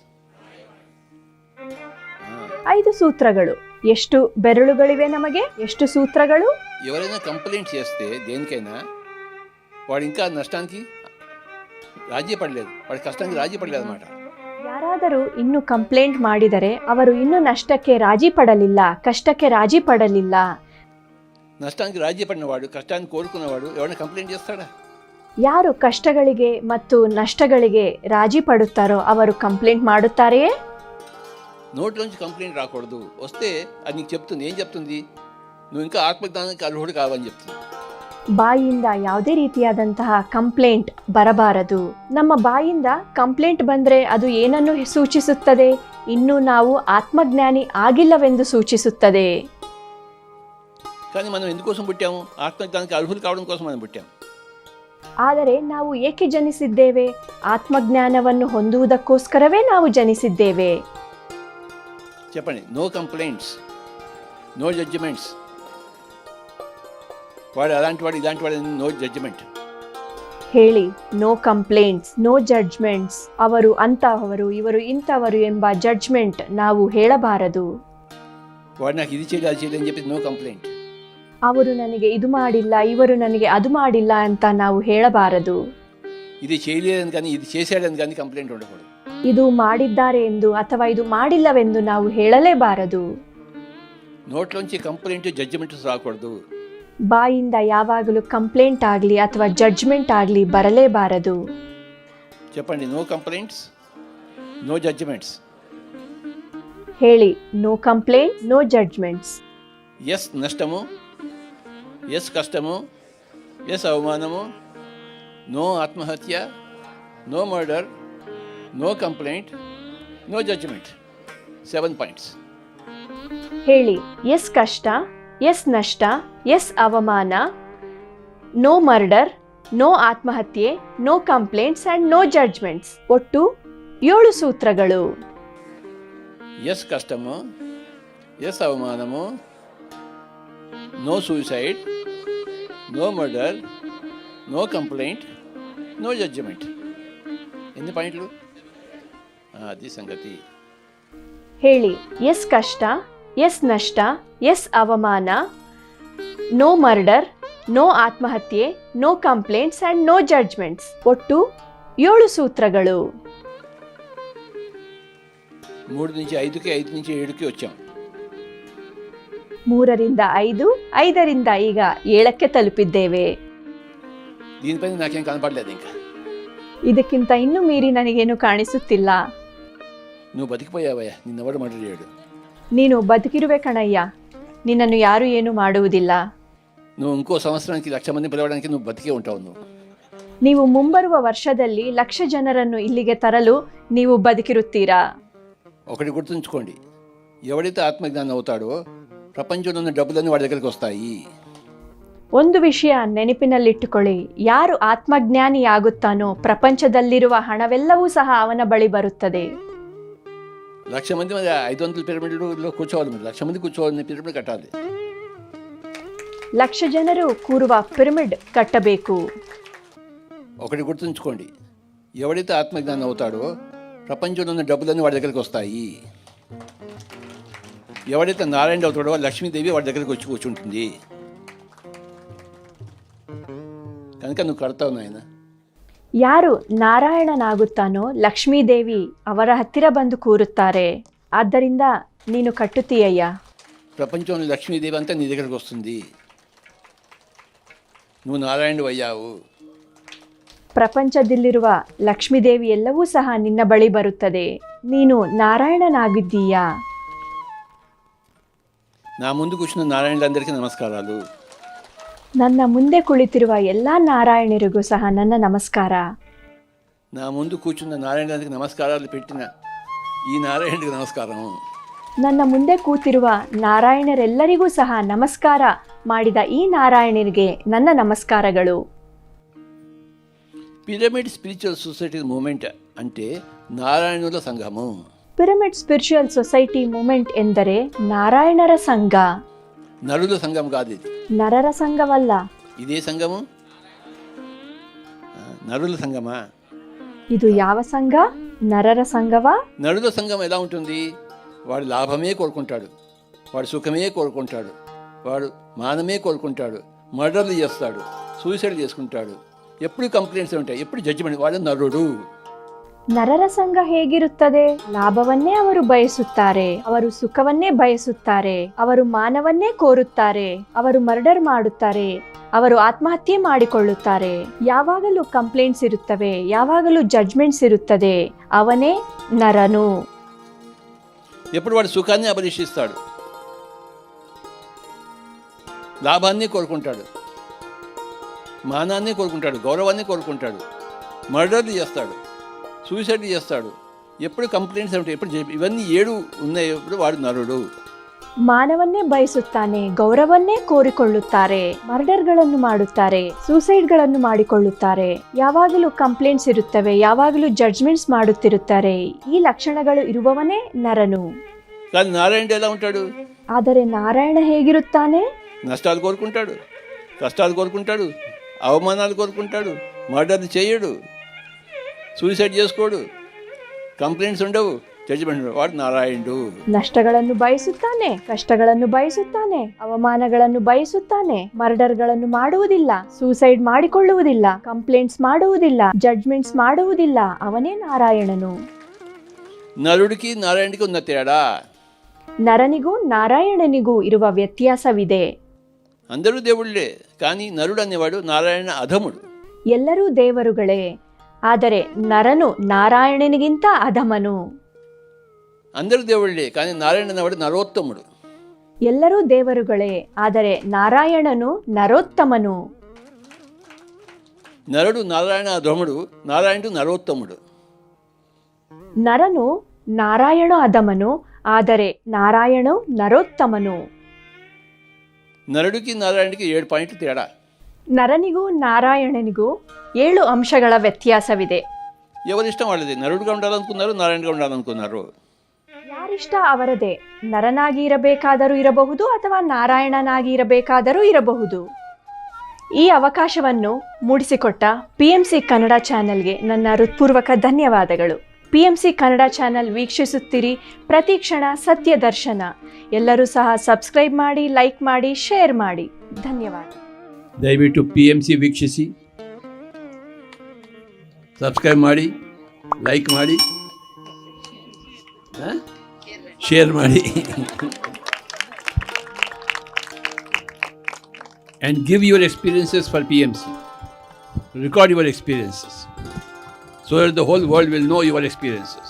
5 ಸೂತ್ರಗಳು. ಎಷ್ಟು ಬೆರಳುಗಳಿವೆ ನಮಗೆ? ಎಷ್ಟು ಸೂತ್ರಗಳು? ఎవరైనా కంప్లైంట్ చేస్తే దేనికైనా, వాడు ఇంకా నష్టానికి రాజీ పడలేదు, వాడి కష్టానికి రాజీ పడలేదు అన్నమాట. ಯಾರಾದರೂ ಇನ್ನು ಕಂಪ್ಲೇಂಟ್ ಮಾಡಿದರೆ ಅವರು ಇನ್ನು ನಷ್ಟಕ್ಕೆ ರಾಜಿ ಪಡಲಿಲ್ಲ, ಕಷ್ಟಕ್ಕೆ ರಾಜಿ ಪಡಲಿಲ್ಲ. నష్టానికి రాజీ పడినవాడు, కష్టాన్ని కోరుకున్నవాడు ఎవరైనా కంప్లైంట్ చేస్తాడా? ಯಾರು ಕಷ್ಟಗಳಿಗೆ ಮತ್ತು ನಷ್ಟಗಳಿಗೆ ರಾಜಿ ಪಡುತ್ತಾರೋ ಅವರು ಕಂಪ್ಲೇಂಟ್ ಮಾಡುತ್ತಾರೆಯೇ? నోట్లోంచి కంప్లైంట్ రాకూడదు. వస్తే అది నీకు చెప్తుంది. ఏం చెప్తుంది? నువ్వు ఇంకా ఆత్మజ్ఞానానికి అర్హుడు కావని చెప్తుంది. ಬಾಯಿಯಿಂದ ಯಾವುದೇ ರೀತಿಯಾದಂತಹ ಕಂಪ್ಲೇಂಟ್ ಬರಬಾರದು. ನಮ್ಮ ಬಾಯಿಂದ ಕಂಪ್ಲೇಂಟ್ ಬಂದರೆ ಅದು ಏನನ್ನು ಸೂಚಿಸುತ್ತದೆ? ಇನ್ನು ನಾವು ಆತ್ಮಜ್ಞಾನಿ ಆಗಿಲ್ಲವೆಂದು ಸೂಚಿಸುತ್ತದೆ. కానీ మనం ఎందుకోసం పుట్టాము? ఆత్మజ్ఞానానికి అర్హులు కావడం కోసం మనం పుట్టాము. ಆದರೆ ನಾವು ಏಕೆ ಜನಿಸಿದ್ದೇವೆ? ಆತ್ಮಜ್ಞಾನವನ್ನು ಹೊಂದುವುದಕ್ಕೋಸ್ಕರವೇ ನಾವು ಜನಿಸಿದ್ದೇವೆ. చెప్పండి. No complaints, no judgements. వాడు అలాంటి వాడు, ఇలాంటి వాడు, నో జడ్జిమెంట్. ಹೇಳಿ, ನೋ ಕಂಪ್ಲೇಂಟ್ಸ್, ನೋ ಜಡ್ಜ್ಮೆಂಟ್ಸ್. ಅವರು ಅಂತಹವರು, ಇವರು ಇಂಥವರು ಎಂಬ ಜಡ್ಜ್ಮೆಂಟ್ ನಾವು ಹೇಳಬಾರದು. వాడు నాకు ఇది చేయలేదు అది చేయలేదు అని చెప్పి నో కంప్లైంట్. ಅವರು ನನಗೆ ಇದು ಮಾಡಿಲ್ಲ, ಇವರು ನನಗೆ ಅದು ಮಾಡಿಲ್ಲ ಅಂತ ನಾವು ಹೇಳಬಾರದು. ఇది చేయలేదని కానీ ఇది చేశాడని కానీ కంప్లైంట్ ఉండకూడదు. ಇದು ಮಾಡಿದ್ದಾರೆ ಎಂದು ಅಥವಾ ಇದು ಮಾಡಿಲ್ಲವೆಂದು ನಾವು ಹೇಳಲೇಬಾರದು. నోట్లోంచి కంప్లైంట్ జడ్జిమెంట్స్ రాకూడదు. ಬಾಯಿಂದ ಯಾವಾಗಲೂ ಕಂಪ್ಲೇಂಟ್ ಆಗಲಿ ಅಥವಾ ಜಡ್ಜ್ಮೆಂಟ್ ಆಗಲಿ ಬರಲೇಬಾರದು. చెప్పండి, నో కంప్లైంట్స్, నో జడ్జిమెంట్స్. ಹೇಳಿ, no complaint, no judgements. Yes నష్టము, ఎస్ కష్టము, ఎస్ అవమానము, నో ఆత్మహత్య, no murder, no complaint, no judgement. 7 points. ಹೇಳಿ, ಎಸ್ ಕಷ್ಟ, ಎಸ್ ನಷ್ಟ, ಎಸ್ ಅವಮಾನ, ನೋ ಮರ್ಡರ್, ನೋ ಆತ್ಮಹತ್ಯೆ, no complaints and no judgements. ಒಟ್ಟು 7 ಸೂತ್ರಗಳು. ఎస్ కష్టము, ఎస్ అవమానము, no suicide, no murder, no complaint, no judgement. ఎన్ని పాయింట్లు? అది సంగతి. ಹೇಳಿ, ಎಸ್ ಕಷ್ಟ, ಎಸ್ ನಷ್ಟ, ಎಸ್ ಅವಮಾನ, ನೋ ಮರ್ಡರ್, ನೋ ಆತ್ಮಹತ್ಯೆ, no complaints and no judgements. ಒಟ್ಟು 7 ಸೂತ್ರಗಳು. 3 నుంచి 5కి, 5 నుంచి 7కి వచ్చాం. 3ರಿಂದ 5, 5ರಿಂದ ಈಗ 7ಕ್ಕೆ ತಲುಪಿದ್ದೇವೆ. దీనిపైన నాకేం కనపడలేదు ఇంకా. ಇದಕ್ಕಿಂತ ಇನ್ನೂ ಮೀರಿ ನನಗೇನು ಕಾಣಿಸುತ್ತಿಲ್ಲ. నువ్వు బతికిపోయావయ్యా, నిన్నెవడు మర్డర్ చేయడు. ನೀನು ಬದುಕಿರುವೆ ಕಣಯ್ಯ, ನಿನ್ನನ್ನು ಯಾರೂ ಏನೂ ಮಾಡುವುದಿಲ್ಲ. నువ్వు ఇంకో సంవత్సరానికి 1,00,000 మంది పిలవడానికి నువ్వు బతికే ఉంటావు. నువ్వు ನೀವು ಮುಂಬರುವ ವರ್ಷದಲ್ಲಿ 1,00,000 ಜನರನ್ನು ಇಲ್ಲಿಗೆ ತರಲು ನೀವು ಬದುಕಿರುತ್ತೀರಾ. ఒకటి గుర్తుంచుకోండి, ఎవడైతే ఆత్మజ్ఞానం అవుతాడో ప్రపంచంలో ఉన్న డబ్బులన్నీ వాడి దగ్గరికి వస్తాయి. ಒಂದು ವಿಷಯ ನೆನಪಿನಲ್ಲಿಟ್ಟುಕೊಳ್ಳಿ, ಯಾರು ಆತ್ಮಜ್ಞಾನಿಯಾಗುತ್ತಾನೋ ಪ್ರಪಂಚದಲ್ಲಿರುವ ಹಣವೆಲ್ಲವೂ ಸಹ ಅವನ ಬಳಿ ಬರುತ್ತದೆ. 1,00,000 మంది 500 పిరమిడ్లో కూర్చోవాలి. మీరు 1,00,000 మంది కూర్చోవాలని పిరమిడ్ కట్టాలి. 1,00,000 ಜನರು ಕೂರುವ ಪಿರಮಿಡ್ ಕಟ್ಟಬೇಕು. ఒకటి గుర్తుంచుకోండి, ఎవడైతే ఆత్మజ్ఞానం అవుతాడో ప్రపంచంలో ఉన్న డబ్బులన్నీ వాడి దగ్గరికి వస్తాయి. ఎవడైతే నారాయణ అవుతాడో లక్ష్మీదేవి వాడి దగ్గరికి వచ్చి కూర్చుంటుంది. కనుక నువ్వు కడతావు నాయన. ಯಾರು ನಾರಾಯಣನಾಗುತ್ತಾನೋ ಲಕ್ಷ್ಮೀದೇವಿ ಅವರ ಹತ್ತಿರ ಬಂದು ಕೂರುತ್ತಾರೆ. ಆದ್ದರಿಂದ ನೀನು ಕಟ್ಟುತ್ತೀಯಯ್ಯ. ప్రపంచంలో లక్ష్మీదేవి అంతా నీ దగ్గరికి వస్తుంది. నువ్వు నారాయణుడు అయ్యావు. ಪ್ರಪಂಚದಲ್ಲಿರುವ ಲಕ್ಷ್ಮೀದೇವಿ ಎಲ್ಲವೂ ಸಹ ನಿನ್ನ ಬಳಿ ಬರುತ್ತದೆ. ನೀನು ನಾರಾಯಣನಾಗಿದ್ದೀಯಾ. నా ముందు కూర్చున్న నారాయణులందరికీ నమస్కారాలు. ನನ್ನ ಮುಂದೆ ಕುಳಿತಿರುವ ಎಲ್ಲ ನಾರಾಯಣರಿಗೂ ಸಹ ನನ್ನ ನಮಸ್ಕಾರ. నా ముందు కూర్చున్న నారాయణులందరికీ నమస్కారాలు పెట్టిన ఈ నారాయణుడికి నమస్కారం. ನನ್ನ ಮುಂದೆ ಕೂತಿರುವ ನಾರಾಯಣರೆಲ್ಲರಿಗೂ ಸಹ ನಮಸ್ಕಾರ ಮಾಡಿದ ಈ ನಾರಾಯಣನಿಗೆ ನನ್ನ ನಮಸ್ಕಾರಗಳು. పిరమిడ్ స్పిరిచువల్ సొసైటీ మూమెంట్ అంటే నారాయణుల సంఘము. ಪಿರಮಿಡ್ ಸ್ಪಿರಿಚುವಲ್ ಸೊಸೈಟಿ ಮೂಮೆಂಟ್ ಎಂದರೆ ನಾರಾಯಣರ ಸಂಘ. నరుల సంఘం కాదు ఇది. ನರರ ಸಂಘವಲ್ಲ. ఇదే సంఘము. నరుల సంఘమా? ಇದು ಯಾವ ಸಂಘ? ನರರ ಸಂಘವಾ? నరుల సంఘం ఎలా ఉంటుంది? వాడు లాభమే కోరుకుంటాడు, వాడు సుఖమే కోరుకుంటాడు, వాడు మానమే కోరుకుంటాడు, మర్డర్లు చేస్తాడు, సూసైడ్ చేసుకుంటాడు, ఎప్పుడు కంప్లైంట్స్ ఉంటాయి, ఎప్పుడు జడ్జిమెంట్. వాడు నరుడు. ನರರ ಸಂಘ ಹೇಗಿರುತ್ತದೆ? ಲಾಭವನ್ನೇ ಅವರು ಬಯಸುತ್ತಾರೆ, ಅವರು ಸುಖವನ್ನೇ ಬಯಸುತ್ತಾರೆ, ಅವರು ಮಾನವನ್ನೇ ಕೋರುತ್ತಾರೆ, ಅವರು ಮರ್ಡರ್ ಮಾಡುತ್ತಾರೆ, ಅವರು ಆತ್ಮಹತ್ಯೆ ಮಾಡಿಕೊಳ್ಳುತ್ತಾರೆ. ಯಾವಾಗಲೂ ಕಂಪ್ಲೇಂಟ್ಸ್ ಇರುತ್ತವೆ, ಯಾವಾಗಲೂ ಜಡ್ಜ್ಮೆಂಟ್ಸ್ ಇರುತ್ತದೆ. ಅವನೇ ನರನು. ఎప్పుడు వాడు సుఖాన్ని అభిలషిస్తాడు, లాభాన్ని కోరుకుంటాడు, మానాన్ని కోరుకుంటాడు, గౌరవాన్ని కోరుకుంటాడు, మర్డర్లు చేస్తాడు, సూసైడ్ చేస్తాడు, ఎప్పుడు కంప్లైంట్స్ ఉంటాయి, ఎప్పుడు ఇవన్నీ 7 ఉన్నాయి. ఎప్పుడు వాడు నరుడు. ಮಾನವನ್ನೇ ಬಯಸುತ್ತಾನೆ, ಗೌರವನ್ನೇ ಕೋರಿಕೊಳ್ಳುತ್ತಾರೆ, ಮರ್ಡರ್ಗಳನ್ನು ಮಾಡುತ್ತಾರೆ, ಸೂಸೈಡ್ಗಳನ್ನು ಮಾಡಿಕೊಳ್ಳುತ್ತಾರೆ, ಯಾವಾಗಲೂ ಕಂಪ್ಲೇಂಟ್ಸ್ ಇರುತ್ತವೆ, ಯಾವಾಗಲೂ ಜಡ್ಜ್ಮೆಂಟ್ಸ್ ಮಾಡುತ್ತಿರುತ್ತಾರೆ. ಈ ಲಕ್ಷಣಗಳು ಇರುವವನೇ ನರನು. కానీ నారాయణుడు ఎలా ఉంటాడు? ಆದರೆ ನಾರಾಯಣ ಹೇಗಿರುತ್ತಾನೆ? నష్టాలు కోరుకుంటాడు, కష్టాలు కోరుకుంటాడు, అవమానాలు కోరుకుంటాడు, మర్డర్ చేయడు, సూసైడ్ చేసుకోడు, కంప్లైంట్స్ ఉండవు, ಜಡ್ಜ್ಮೆಂಟ್ ವಾడు ನಾರಾಯಣುಡು. ನಷ್ಟಗಳನ್ನು ಬಯಸುತ್ತಾನೆ, ಕಷ್ಟಗಳನ್ನು ಬಯಸುತ್ತಾನೆ, ಅವಮಾನಗಳನ್ನು ಬಯಸುತ್ತಾನೆ, ಮರ್ಡರ್ಗಳನ್ನು ಮಾಡುವುದಿಲ್ಲ, ಸೂಸೈಡ್ ಮಾಡಿಕೊಳ್ಳುವುದಿಲ್ಲ, ಕಂಪ್ಲೇಂಟ್ಸ್ ಮಾಡುವುದಿಲ್ಲ, ಜಡ್ಜ್ಮೆಂಟ್ಸ್ ಮಾಡುವುದಿಲ್ಲ. ಅವನೇ ನಾರಾಯಣನು. నరుడికి నారాయణుడికి ఉన్న తేడా, ನರನಿಗೂ ನಾರಾಯಣನಿಗೂ ಇರುವ ವ್ಯತ್ಯಾಸವಿದೆ. అందరూ దేవుళ్ళే, కానీ నరుడు అనేవాడు నారాయణ అధముడు. ಎಲ್ಲರೂ ದೇವರುಗಳೇ, ಆದರೆ ನರನು ನಾರಾಯಣನಿಗಿಂತ ಅಧಮನು. అందరూ దేవుళ్ళే, కానీ నారాయణ అనేవాడు నరోత్తముడు. ಎಲ್ಲರೂ ದೇವರುಗಳೇ, ಆದರೆ ನಾರಾಯಣನು ನರೋತ್ತಮನು. నరుడు నారాయణ అధముడు, నారాయణుడు నరోత్తముడు. ನರನು ನಾರಾಯಣ ಅಧಮನು, ಆದರೆ ನಾರಾಯಣು ನರೋತ್ತಮನು. నరుడికి నారాయణుడికి 7 పాయింట్లు తేడా. ನರನಿಗೂ ನಾರಾಯಣನಿಗೂ 7 ಅಂಶಗಳ ವ್ಯತ್ಯಾಸವಿದೆ. ఎవరిష్టం వాళ్ళది. నరుడుగా ఉండాలనుకున్నారు, నారాయణగా ఉండాలనుకున్నారు. ಯಾರಿಷ್ಟ ಅವರದೇ. ನರನಾಗಿ ಇರಬೇಕಾದರೂ ಇರಬಹುದು ಅಥವಾ ನಾರಾಯಣನಾಗಿ ಇರಬೇಕಾದರೂ ಇರಬಹುದು. ಈ ಅವಕಾಶವನ್ನು ಮೂಡಿಸಿಕೊಟ್ಟ PMC ಕನ್ನಡ ಚಾನೆಲ್ಗೆ ನನ್ನ ಹೃತ್ಪೂರ್ವಕ ಧನ್ಯವಾದಗಳು. PMC ಕನ್ನಡ ಚಾನೆಲ್ ವೀಕ್ಷಿಸುತ್ತೀರಿ, ಪ್ರತಿ ಕ್ಷಣ ಸತ್ಯ ದರ್ಶನ. ಎಲ್ಲರೂ ಸಹ ಸಬ್ಸ್ಕ್ರೈಬ್ ಮಾಡಿ, ಲೈಕ್ ಮಾಡಿ, ಶೇರ್ ಮಾಡಿ. ಧನ್ಯವಾದ. ದಯವಿಟ್ಟು PMC ವೀಕ್ಷಿಸಿ, ಸಬ್ಸ್ಕ್ರೈಬ್ ಮಾಡಿ, ಲೈಕ್ ಮಾಡಿ, ಶೇರ್ ಮಾಡಿ, and give your experiences for PMC. Record your experiences so that the whole world will know your experiences.